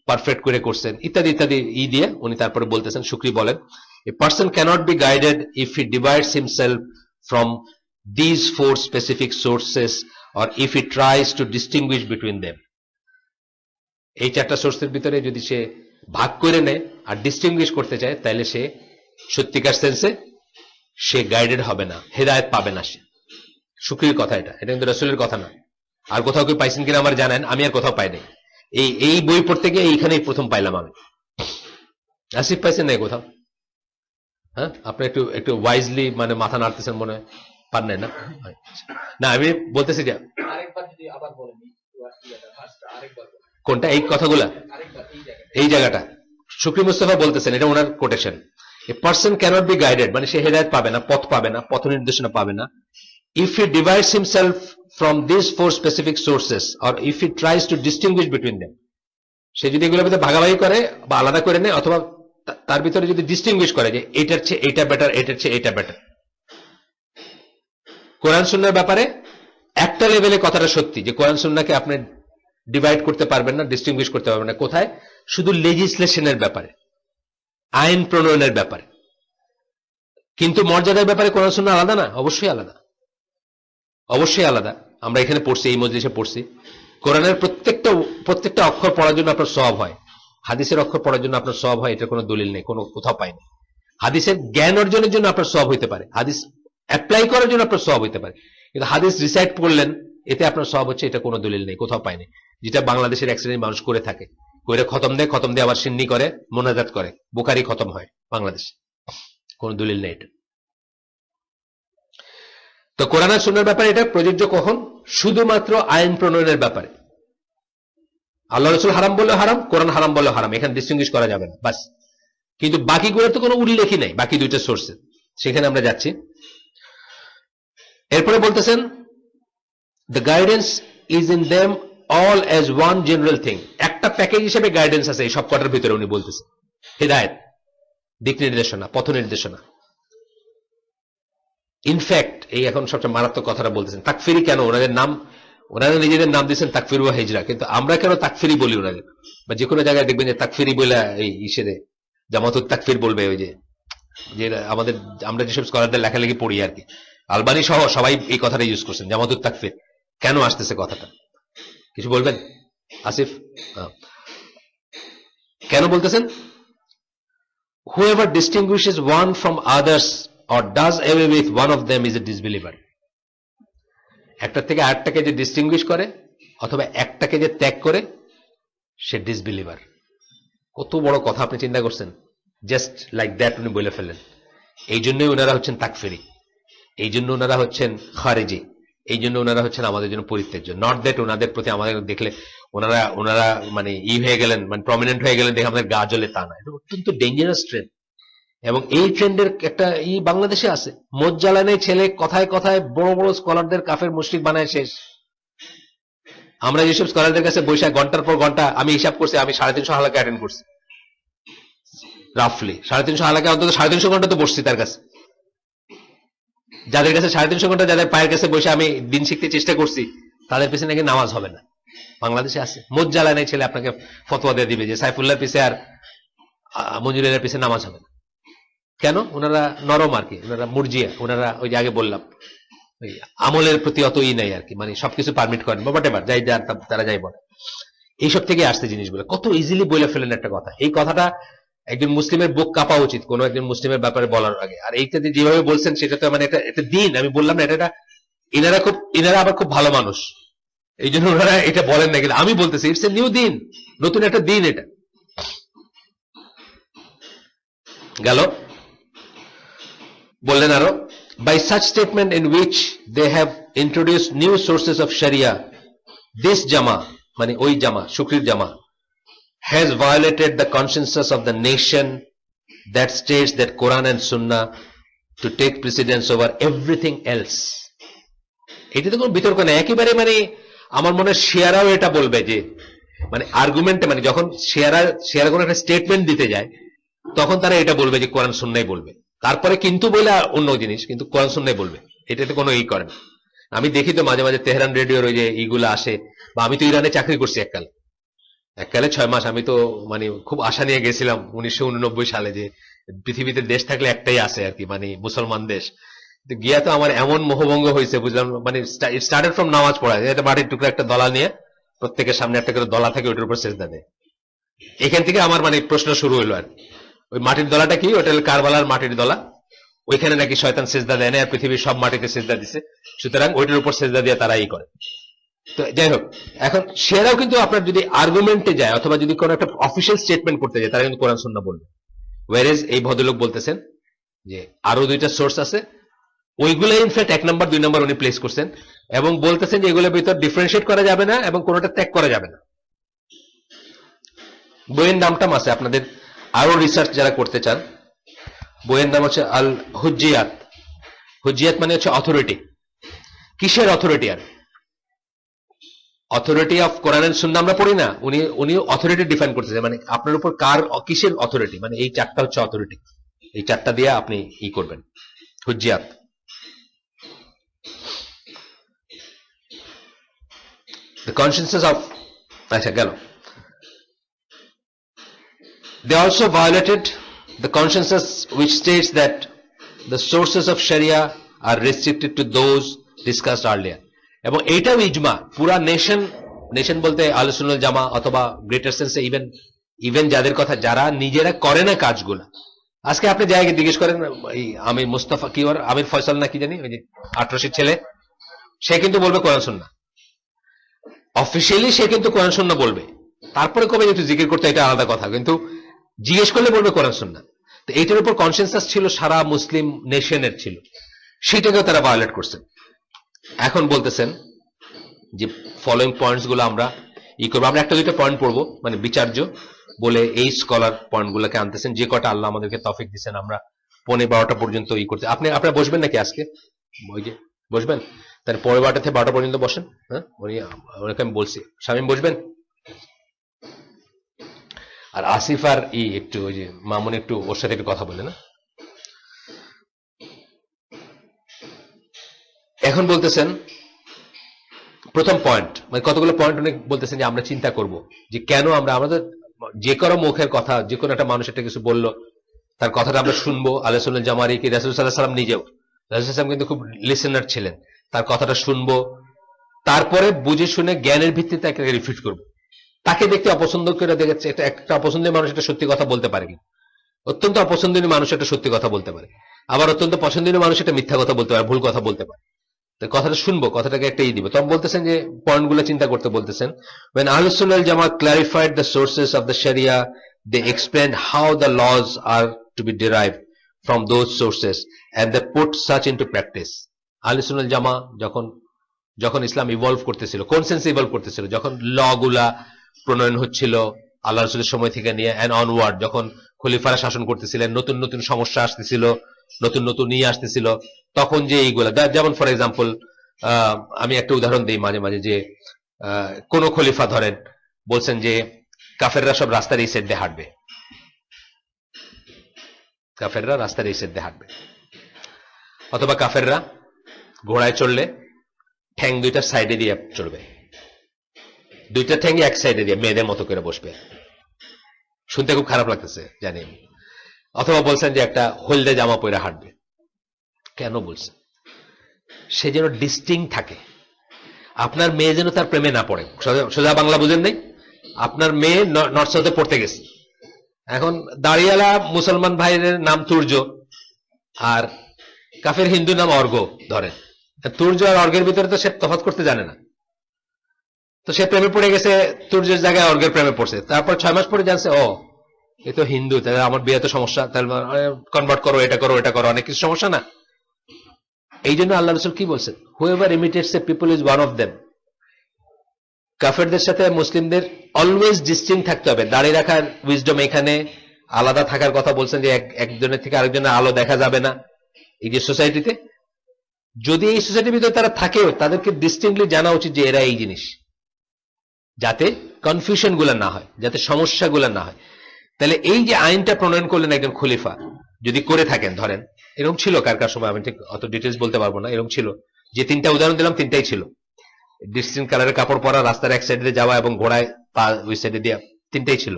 পারফেক্ট করে করছেন, ইত্যাদি ইত্যাদি দিয়ে উনি তারপরে বলতেছেন, শুকরি বলেন, a person cannot be guided if he divides himself from these four specific sources or if he tries to distinguish between them. এই চারটা সোর্সের ভিতরে যদি সে ভাগ করে নেয় আর ডিস্টিংগুইশ করতে চায়, তাহলে সে সত্যিকার সেন্সে সে গাইডেড হবে না, হেদায়েত পাবে না সে। শুকরির কথা এটা কিন্তু রাসূলের কথা না। আর কোথাও কেউ পাইছেন কিনা আমার জানেন, আমি আর কোথাও পাই নাই। এই বই পড়তে গিয়ে এইখানেই প্রথম পাইলাম আমি। আসিফ পাইছেন নাই কোথাও? হ্যাঁ, আপনি একটু একটু ওয়াইজলি মানে মাথা নাড়তেছেন মনে হয়, পার নাই না? না, আমি বলতেছি যে কোনটা, এই কথাগুলা, এই জায়গাটা শুকরি মুস্তাফা বলতেছেন, এটা ওনার quotation. A person cannot be guided, মানে সে হেদায়েত পাবে না, পথ পাবে না, পথ নির্দেশনা পাবে না, if he divides himself from these four specific sources or if he tries to distinguish between them, সে যদি এগুলোর ভিতরে ভাগাভাগি করে বা আলাদা করে নেয়, অথবা তার ভিতরে যদি ডিস্টিংগুইশ করে যে এটার চেয়ে এটা বেটার, এটার চেয়ে এটা বেটার। কোরআন সুন্নাহর ব্যাপারে একটা লেভেলে কথাটা সত্যি যে কোরআন সুন্নাহকে আপনি ডিভাইড করতে পারবেন না, ডিস্টিংগুইশ করতে পারবেন না। কোথায়? শুধু লেজিসলেশনের ব্যাপারে, আইন প্রণয়নের ব্যাপারে। কিন্তু মর্যাদার ব্যাপারে কোরআন সুন্নাহ আলাদা না? অবশ্যই আলাদা, অবশ্যই আলাদা। আমরা এখানে পড়ছি, এই মজলিসে পড়ছি, কোরআনের প্রত্যেকটা অক্ষর পড়ার জন্য আপনার সওয়াব হয়, হাদিসের অক্ষর পড়ার জন্য আপনার সওয়াব হয়, এটা কোনো দলিল নেই, কোনো কোথাও পাইনি। হাদিসের জ্ঞান অর্জনের জন্য আপনার সওয়াব হইতে পারে, হাদিস অ্যাপ্লাই করার জন্য আপনার সওয়াব হইতে পারে, কিন্তু হাদিস রিসাইট করলেন এতে আপনার সওয়াব হচ্ছে, এটা কোনো দলিল নেই, কোথাও পাইনি। যেটা বাংলাদেশের এক শ্রেণীর মানুষ করে থাকে, করে খতম দেয় আবার সিন্নি করে, মোনাজাত করে, বুখারী খতম হয় বাংলাদেশে, কোনো দলিল নেই এটা। তো কোরআন আর সুন্নাহর ব্যাপারে এটা প্রযোজ্য কখন? শুধুমাত্র আইন প্রণয়নের ব্যাপারে। আল্লাহ রাসূল হারাম বললে হারাম, কোরআন হারাম বললে হারাম, এখানে ডিস্টিংগুইশ করা যাবে না, বাস। কিন্তু বাকিগুলোর তো কোনো উল্লেখই নাই, বাকি দুইটা সোর্সে, সেখানে আমরা যাচ্ছি। এরপরে বলতেছেন, the guidance is in them all as one general thing, একটা প্যাকেজ হিসেবে গাইডেন্স আছে এই সব কটার ভিতরে। উনি বলতেছেন হিদায়াত, দিক নির্দেশনা, পথ নির্দেশনা। ইনফ্যাক্ট এই এখন সবচেয়ে মারাত্মক কথাটা বলতেছেন, তাকফিরি কেন? ওনারা নিজেদের নাম দিচ্ছেন তাকফির ওয়া হিজরা, কিন্তু আমরা কেন তাকফিরি বলি ওনাদের? বা যে কোনো জায়গায় দেখবেন যে তাকফিরি বলে এই ইসেরে জামাতুত তাকফির বলবে, ওই যে আমরা যেসব স্কলারদের লেখালেখি পড়ি আর কি, আলবানি সহ সবাই এই কথাটা ইউজ করছেন, জামাতুত তাকফির। কেন আসতেছে কথাটা, কিছু বলবেন আসিফ? কেন বলতেছেন? whoever distinguishes one from others or does away with one of them is a disbeliever. একটা থেকে আরেকটাকে যে ডিস্টিংগুইশ করে অথবা একটাকে যে ত্যাগ করে, সে ডিসবিলিভার। কত বড় কথা আপনি চিন্তা করছেন? জাস্ট লাইক দ্যাট উনি বলে ফেললেন। এই জন্যই ওনারা হচ্ছেন তাকফিরি, এই জন্য ওনারা হচ্ছেন খারেজি, এই জন্য ওনারা হচ্ছেন আমাদের জন্য পরিত্যাজ্য। নট দ্যাট ওনাদের প্রতি আমাদের দেখলে ওনারা মানে হয়ে গেলেন, মানে প্রমিনেন্ট হয়ে গেলেন দেখে আমাদের গা জ্বলে, তা না। এটা অত্যন্ত ডেঞ্জারাস ট্রেন্ড, এবং এই ট্রেন্ডের একটা বাংলাদেশে আছে। মদ জ্বালানে ছেলে কথায় কথায় বড় বড় স্কলারদের কাফের মুশরিক বানায় শেষ। আমরা যেসব স্কলারদের কাছে বৈশাখ ঘন্টার পর ঘন্টা, আমি হিসাব করছি, আমি 350 হালাকা অ্যাটেন্ড করছি, রাফলি 350 হালাকা, অন্তত 350 ঘন্টা তো বসছি তার কাছে। যাদের কাছে 350 ঘন্টা, যাদের পায়ের কাছে বসে আমি দিন শিখতে চেষ্টা করছি, তাদের পিছনে নাকি নামাজ হবে না। বাংলাদেশে আছে মদ জ্বালানে ছেলে আপনাকে ফতোয়া দিয়ে দিবে যে সাইফুল্লাহর পিছে আর মঞ্জুরের পিছে নামাজ হবে না। কেন? ওনারা নরম আর কি, ওনারা মুরজিয়া, ওনারা ওই যে আগে বললাম ওই আমলের প্রতি অত নাই আর কি, মানে সবকিছু পারমিট করেন, হোয়াটএভার যাই তারা যাই বলে। এইসব থেকে আসছে জিনিসগুলো, কত ইজিলি বলে ফেলেন একটা কথা। এই কথাটা একজন মুসলিমের বুক কাঁপা উচিত কোন একজন মুসলিমের ব্যাপারে বলার আগে। আর এইটাতে যেভাবে বলছেন সেটা তো মানে এটা দিন, আমি বললাম না, এটা এনারা আবার খুব ভালো মানুষ, এই জন্য ওনারা এটা বলেন না, কিন্তু আমি বলতেছি ইটস এ নিউ দিন, নতুন একটা দিন এটা। গেল, বললেন আরো, by such statement in which they have introduced new sources of Sharia, this Jama, মানে ওই জামা, শুকরির জামা, has violated the consensus of the nation that states that Quran and Sunnah to take precedence over everything else. এটা তো কোনো বিতর্ক নেই, একেবারে মানে আমার মনে হয় শেয়ারাও এটা বলবে যে, মানে আর্গুমেন্টে, মানে যখন শেয়ারা কোনো একটা স্টেটমেন্ট দিতে যায় তখন তারা এটা বলবে যে কোরআন সুন্নাহই বলবে, তারপরে কিন্তু বলে অন্য জিনিস, কিন্তু কোরআন সুন্নাহই বলবে, এটাতে কোনো ই করে না। আমি দেখি তো মাঝে মাঝে তেহরান রেডিওর ওই যে ইগুলো আসে, বা আমি তো ইরানে চাকরি করছি এককালে 6 মাস। আমি তো মানে খুব আশা নিয়ে গেছিলাম 1989 সালে যে পৃথিবীতে দেশ থাকলে একটাই আছে আর কি, মানে মুসলমান দেশ। গিয়া তো আমার এমন মোহভঙ্গ হয়েছে, বুঝলাম, মানে স্টার্টেড ফ্রম নামাজ পড়া, এটা মাটির টুকরা একটা দলা নিয়ে প্রত্যেকের সামনে একটা করে দলা থাকে, ওইটার উপর সেজদা দেয়। এখান থেকে আমার মানে প্রশ্ন শুরু হইলো আর ওই মাটির দলাটা কি, ওটা কারবালার মাটির দলা, ওইখানে নাকি শয়তান সেজদা দেয় না, আর পৃথিবীর সব মাটিতে সেজদা দিছে, সুতরাং ওইটার উপর সেজদা দিয়ে তারা ই করে। তো যাই হোক, এখন সেরাও কিন্তু আপনার যদি আর্গুমেন্টে যায় অথবা যদি কোনো একটা অফিসিয়াল স্টেটমেন্ট করতে যায়, তারা কিন্তু কোরআন সুন্নাহ বলবে। ওয়ারেজ এই ভদ্রলোক বলতেছেন যে আরো দুইটা সোর্স আছে, ওইগুলো ইনফ্যাক্ট 1 নম্বর 2 নম্বর উনি প্লেস করছেন, এবং বলতেছেন যে এগুলোর ভিতর ডিফারেন্সিয়েট করা যাবে না এবং কোনোটা ত্যাগ করা যাবে না। বইয়ের নামটা আছে, আপনাদের আরো রিসার্চ যারা করতে চান, বইয়ের নাম হচ্ছে আল হুজ্জিয়াত। হুজ্জিয়াত মানে হচ্ছে অথরিটি। কিসের অথরিটি? আর authority of Quran and Sunnah আমরা পড়ি না, উনি অথরিটি ডিফাইন করতেছে, মানে আপনার উপর কার কিসের অথরিটি, মানে এই 4টা হচ্ছে অথরিটি, এই 4টা দিয়ে আপনি ই করবেন। হুজ্জিয়াত, the consciences of, আচ্ছা গেল, they also violated the consensus which states that the sources of Sharia are restricted to those discussed earlier. এবং এইটাও ইজমা, পুরা নেশন বলতে আহলে সুন্নাহ জামা অথবা গ্রেটার সেন্সে ইভেন যাদের কথা, যারা নিজেরা করে না কাজগুলো। আজকে আপনি জায়গায় জিজ্ঞেস করেন, এই আমির মুস্তাফা কি ওর আমির ফয়সাল না কি জানি, ওই যে 18 ছেলে, সে কিন্তু বলবে কোরআন সুন্নাহ, অফিসিয়ালি সে কিন্তু কোরআন সুন্নাহ বলবে, তারপরে কবে একটু জিকির করতে এটা আলাদা কথা, কিন্তু জিজ্ঞেস করলে বলবে কোরআন সুন্নাহ। তো এইটার উপর কনসেনসাস ছিল, সারা মুসলিম নেশনের ছিল, সেটাকেও তারা ভায়োলেট করছেন। এখন বলতেছেন যে ফলোইং পয়েন্টস গুলো আমরা ই করবো, আমরা একটা দুইটা পয়েন্ট পড়বো, মানে বিচার্য বলে এই স্কলার পয়েন্ট গুলোকে আনতেছেন, যে কটা আল্লাহ আমাদেরকে তৌফিক দিচ্ছেন আমরা 11-12টা পর্যন্ত ই করতে। আপনারা বসবেন নাকি আজকে? ওই যে বসবেন, তাহলে 12:15 থেকে 12টা পর্যন্ত বসেন। হ্যাঁ, ওনাকে আমি বলছি শামীম বসবেন, আর আসিফ আর একটু ওই যে মামুন একটু ওর সাথে একটু কথা বলে না। এখন বলতেছেন প্রথম পয়েন্ট, মানে কতগুলো পয়েন্ট উনি বলতেছেন যে আমরা চিন্তা করব যে কেন আমাদের যে কোনো মুখের কথা, যে কোনো একটা মানুষ একটা কিছু বললো, তার কথাটা আমরা শুনবো। আহলে সুন্নাহ জামারি কি রাসূল সাল্লাল্লাহু আলাইহি ওয়াসাল্লাম নিজেও, রাসূল সাল্লাল্লাহু কিন্তু খুব লিসেনার ছিলেন, তার কথাটা শুনবো, তারপরে বুঝে শুনে জ্ঞানের ভিত্তিতে তাকে রিফিউট করবো। তাকে দেখতে অপছন্দ করে দেখেছে, এটা একটা অপছন্দের মানুষ এটা সত্যি কথা বলতে পারে, কিন্তু অত্যন্ত অপছন্দনীয় মানুষ এটা সত্যি কথা বলতে পারে, আবার অত্যন্ত পছন্দনীয় মানুষ এটা মিথ্যা কথা বলতে পারে, ভুল কথা বলতে পারে। তো কথাটা শুনবো, কথাটাকে একটা দিব। তখন বলতেছেন যে পয়েন্টগুলো চিন্তা করতে বলতেছেন, when Ahlus Sunnah wal Jama'ah clarified the sources of the Sharia, they explained how the laws are to be derived from those sources and they put such into practice. Ahlus Sunnah wal Jama'ah যখন ইসলাম ইভলভ করতেছিল, কোন সেন্সে ইভলভ করতেছিল, যখন ল গুলা প্রণয়ন হচ্ছিল আল্লাহ রাসূলের সময় থেকে নিয়ে এন্ড অনওয়ার্ড, যখন খলিফারা শাসন করতেছিলেন, নতুন নতুন সমস্যা আসতেছিল, নতুন নতুন নিয়ে আসতেছিল, তখন যে এইগুলা, যেমন ফর এক্সাম্পল আমি একটা উদাহরণ দিই মাঝে মাঝে, যে কোন খলিফা ধরেন বলছেন যে কাফেররা সব রাস্তার এই সাইড দিয়ে হাঁটবে, কাফেররা রাস্তার এই সাইড দিয়ে হাঁটবে, অথবা কাফেররা ঘোড়ায় চললে ঠ্যাং দুইটা সাইডে দিয়ে চলবে, দুইটা ঠ্যাং এক সাইডে দিয়ে মেয়েদের মতো করে বসবে। শুনতে খুব খারাপ লাগতেছে জানি। অথবা বলছেন যে একটা হলদে জামা পরে হাঁটবে। কেন বলছেন? সে যেন ডিস্টিংক্ট থাকে, আপনার মেয়ে যেন তার প্রেমে না পড়ে। সোজা বাংলা বুঝেন নাই? আপনার মেয়ে নর্থ সাউথে পড়তে গেছে, এখন দাঁড়িয়ালা মুসলমান ভাইয়ের নাম তুর্য আর কাফের হিন্দু নাম অর্ঘ ধরেন, তুর্য আর অর্ঘের ভিতরে তো সে তফাৎ করতে জানে না। তো সে প্রেমে পড়ে গেছে, তুর্যের জায়গায় অর্গের প্রেমে পড়ছে। তারপর 6 মাস পরে জানছে ও এ তো হিন্দু, তাহলে আমার বিয়ে তো সমস্যা, তাহলে কনভার্ট করো, এটা করো, এটা করো, অনেক কিছু সমস্যা না। এই জন্য আল্লাহ রাসূল কি বলছেন, whoever imitates A people is one of them. কাফেরদের সাথে মুসলিমদের অলওয়েজ ডিস্টিংক্ট থাকতে হবে। দাঁড়িয়ে রাখার উইজডম এখানে আলাদা থাকার কথা বলছেন, যে একজনের থেকে আরেকজনের আলো দেখা যাবে না। এই যে সোসাইটিতে, যদি এই সোসাইটির ভিতরে তারা থাকেও, তাদেরকে ডিস্টিংক্টলি জানা উচিত যে এরা এই জিনিস, যাতে কনফিউশন গুলো না হয়, যাতে সমস্যাগুলো না হয়। তাহলে এই যে আইনটা প্রণয়ন করলেন একজন খলিফা, যদি করে থাকেন, ধরেন এরকম ছিল কার কার সময়, আমি ঠিক অত ডিটেলস বলতে পারবো না, এরকম ছিল যে 3টা উদাহরণ দিলাম 3টাই ছিল। ডিস্টিংক্ট কালারের কাপড় পরা, রাস্তার এক সাইডে যাওয়া এবং ঘোড়ায় পা ওই সাইডে দেওয়া, 3টাই ছিল।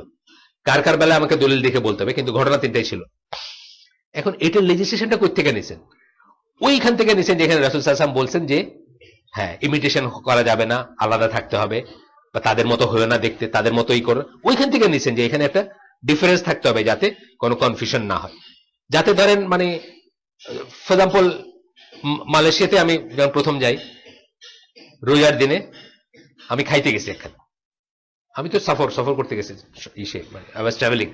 কার কার বেলায় আমাকে দলিল দেখে বলতে হবে, কিন্তু ঘটনা 3টাই ছিল। এখন এটার লেজিসলেশনটা কই থেকে নিছেন? ওইখান থেকে নিছেন যেখানে রাসূল সাল্লাল্লাহু আলাইহি ওয়াসাল্লাম বলছেন যে হ্যাঁ, ইমিটেশন করা যাবে না, আলাদা থাকতে হবে, বা তাদের মতো হয়ে না দেখতে, তাদের মতোই করো। ওইখান থেকে নিছেন যে এখানে একটা ডিফারেন্স থাকতে হবে, যাতে কোনো কনফিউশন না হয়। যাতে ধরেন মানে ফর এক্সাম্পল মালয়েশিয়াতে আমি যখন প্রথম যাই, রোজার দিনে আমি খাইতে গেছি একখানে, আমি তো সফর করতে গেছি, ইসে মানে আই ওয়াজ ট্রাভেলিং।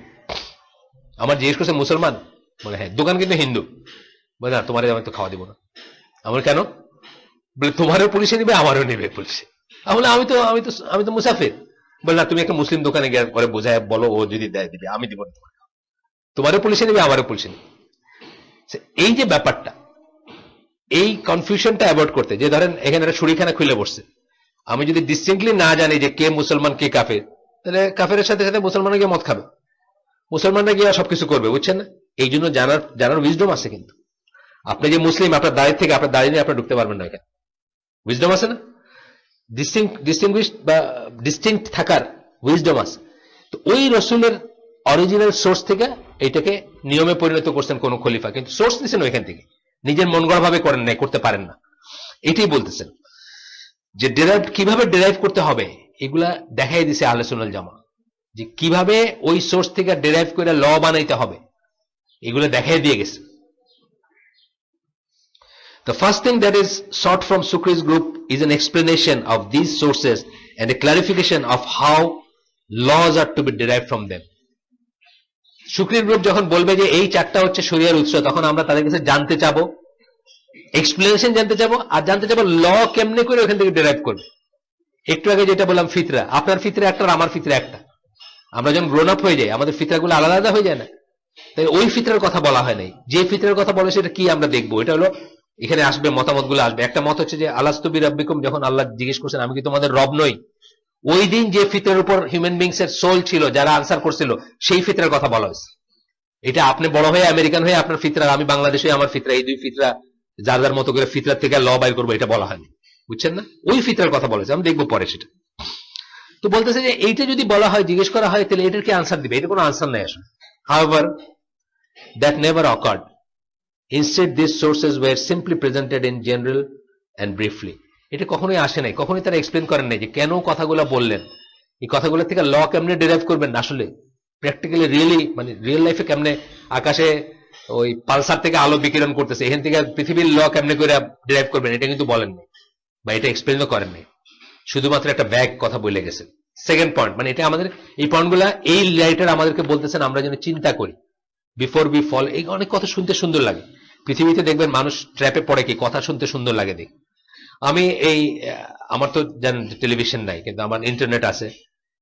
আমার জিজ্ঞেস করছে মুসলমান, বলে হ্যাঁ, দোকান কিন্তু হিন্দু, বলে না তোমার আমি তো খাওয়া দিব না। আমার কেন? বলে তোমারও পুলিশে নিবে, আমারও নিবে পুলিশে। তাহলে আমি তো মুসাফির। বলে না, তুমি একটা মুসলিম দোকানে গিয়ে পরে বোঝায় বলো, ও যদি দেয় দিবে, আমি দিব না, তোমারও পুলিশে নিবে, আমারও পুলিশে নিবে। এই যে ব্যাপারটা, এই কনফিউশনটা অ্যাভয়েড করতে, যে ধরেন এখানে একটা ছুরিখানা খুলে বসছে, আমি যদি ডিস্টিংক্টলি না জানি যে কে মুসলমান কে কাফের, তাহলে কাফেরের সাথে সাথে মুসলমানরা গিয়ে মদ খাবে, মুসলমানরা গিয়ে সবকিছু করবে, বুঝছেন না? এই জন্য জানার উইজডম আছে। কিন্তু আপনি যে মুসলিম, আপনার দাঁড়িয়ে থেকে আপনার দাঁড়িয়ে নিয়ে আপনি ঢুকতে পারবেন না, এখানে উইজডম আছে না? ডিস্টিংগুইশ বা ডিস্টিংক্ট থাকার উইজডম আছে। তো ওই রসুলের অরিজিনাল সোর্স থেকে এটাকে নিয়মে পরিণত করছেন কোন খলিফা, কিন্তু সোর্স নিছেন ওইখান থেকে, নিজের মন গড়া ভাবে করেন নাই, করতে পারেন না। এটাই বলতেছেন যে কিভাবে ডেরাইভ করতে হবে, এগুলা দেখাই দিছে আহলে সুন্নাত জামা, যে কিভাবে ওই সোর্স থেকে ডেরাইভ করে ল বানাইতে হবে, এগুলো দেখাই দিয়ে গেছে। The first thing that is sought from Sukri's group is an explanation of these sources and a clarification of how laws are to be derived from them. সুক্রির গ্রুপ যখন বলবে যে এই 4টা হচ্ছে শরিয়ার উৎস, তখন আমরা তাদের কাছে জানতে চাবো, এক্সপ্লেনেশন জানতে চাবো, আর জানতে চাবো ল কেমনে করে ওখান থেকে ডেরাইভ করবে। একটু আগে যেটা বললাম ফিতরা, আপনার ফিতরা একটা, আমার ফিতরা একটা। আমরা যখন গ্রোন আপ হয়ে যাই, আমাদের ফিতরাগুলো আলাদা আলাদা হয়ে যায় না? তাই ওই ফিতরার কথা বলা হয় নাই। যে ফিতরার কথা বলে সেটা কি আমরা দেখবো, এটা হলো এখানে আসবে, মতামত গুলো আসবে। একটা মত হচ্ছে যে আলাস্তু বিরাব্বিকুম, যখন আল্লাহ জিজ্ঞেস করছেন আমি কি তোমাদের রব নই, ওই দিন যে ফিতরার উপর হিউম্যান বিংস এর সোল ছিল, যারা আনসার করছিল, সেই ফিতরার কথা বলা হয়েছে। এটা আপনি বড় হয়ে আমেরিকান হয়ে আপনার ফিতরা, আমি বাংলাদেশে আমার ফিতরা, এই দুই ফিতরা যার যার মতো করে ফিতরার থেকে ল বাইর করবো, এটা বলা হয়নি, বুঝছেন না? ওই ফিতরার কথা বলেছে, আমি দেখবো পরে সেটা। তো বলতেছে যে এইটা যদি বলা হয়, জিজ্ঞেস করা হয়, তাহলে এটার কি আনসার দিবে? এটা কোনো আনসার নেই আসলে। However, that never occurred. Instead, these sources were simply presented in general and briefly. এটা কখনোই আসে নাই, কখনোই তারা এক্সপ্লেন করেন নাই যে কেন কথাগুলো বললেন, এই কথাগুলো থেকে ল কেমনে ডিরাইভ করবেন, আসলে প্র্যাকটিক্যালি রিয়েলি মানে রিয়েল লাইফে কেমনে আকাশে ওই পালসার থেকে আলো বিকিরণ করতেছে, এখান থেকে পৃথিবীর ল কেমনে করে ডিরাইভ করবেন, এটা কিন্তু বলেন নাই, বা এটা এক্সপ্লেনও করেন নাই, শুধুমাত্র একটা ব্যাগ কথা বলে গেছেন। সেকেন্ড পয়েন্ট, মানে এটা আমাদের এই পয়েন্টগুলা এই রাইটার আমাদেরকে বলতেছেন আমরা যেন চিন্তা করি বিফোর বি ফল। এই অনেক কথা শুনতে সুন্দর লাগে, পৃথিবীতে দেখবেন মানুষ ট্র্যাপে পড়ে কি, কথা শুনতে সুন্দর লাগে দেখ। আমি এই আমার তো জানেন টেলিভিশন নাই, কিন্তু আমার ইন্টারনেট আছে,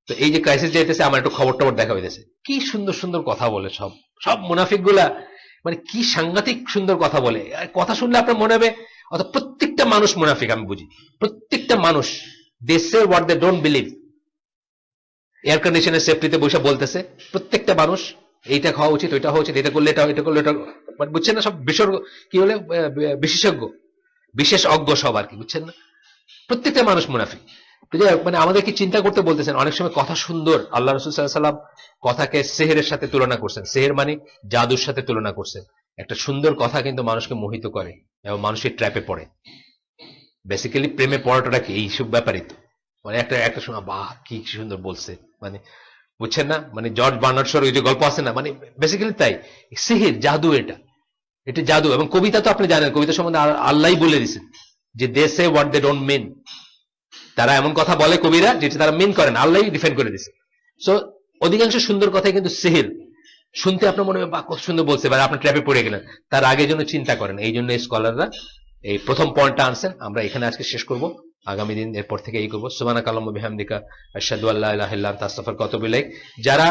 তো এই যে ক্রাইসিস যাইতেছে আমার একটু খবর টবর দেখা হইতেছে, কি সুন্দর সুন্দর কথা বলে সব মুনাফিক গুলা, মানে কি সাংঘাতিক সুন্দর কথা বলে। কথা শুনলে আপনার মনে হবে অর্থাৎ প্রত্যেকটা মানুষ মুনাফিক, আমি বুঝি প্রত্যেকটা মানুষ, they say what they don't believe. Air কন্ডিশনের সেফটিতে বসে বলতেছে প্রত্যেকটা মানুষ এইটা খাওয়া উচিত, ওইটা হওয়া উচিত, এটা করলে এটা করলে এটা, বুঝছেন না? সব বিসর্গ কি বলে, বিশেষজ্ঞ, বিশেষ অজ্ঞ সব আর কি, বুঝছেন না? প্রত্যেকটা মানুষ মুনাফিক। মানে আমাদের কি চিন্তা করতে বলতেছেন, অনেক সময় কথা সুন্দর, আল্লাহ রাসূল সাল্লাল্লাহু আলাইহি ওয়াসাল্লাম কথাকে সেহেরের সাথে তুলনা করছেন, সেহের মানে জাদুর সাথে তুলনা করছেন। একটা সুন্দর কথা কিন্তু মানুষকে মোহিত করে এবং মানুষের ট্র্যাপে পড়ে। বেসিক্যালি প্রেমে পড়াটা কি এইসব ব্যাপারই তো, মানে একটা শোনা, বাহ কি সুন্দর বলছে, মানে বুঝছেন না? মানে জর্জ বার্নার্ড শোর ওই যে গল্প আছে না, মানে বেসিক্যালি তাই, সিহির জাদু, এটা জাদু। এবং কবিতা তো আপনি জানেন, কবিতা সম্বন্ধে আল্লাহই বলে দিচ্ছেন যে দে সে হোয়াট দে ডোন্ট মিন। তারা এমন কথা বলে কবিরা যেটা তারা মিন করেন, আল্লাহ ডিফেন্ড করে দিচ্ছে। সো অধিকাংশ সুন্দর কথাই কিন্তু সিহির। শুনতে আপনার মনে হয় বা কত সুন্দর বলছে, বা আপনার ট্র্যাপে পড়ে গেলেন, তার আগে জন্য চিন্তা করেন। এই জন্য স্কলাররা এই প্রথম পয়েন্টটা আনছেন। আমরা এখানে আজকে শেষ করব, আগামী দিন এরপর থেকে এই করবো। সুবহানাকাল্লাহুম্মা বিহামদিকা আশহাদু আল্লা ইলাহা ইল্লা আনতা আস্তাগফিরুকা ওয়া আতুবু ইলাইক। যারা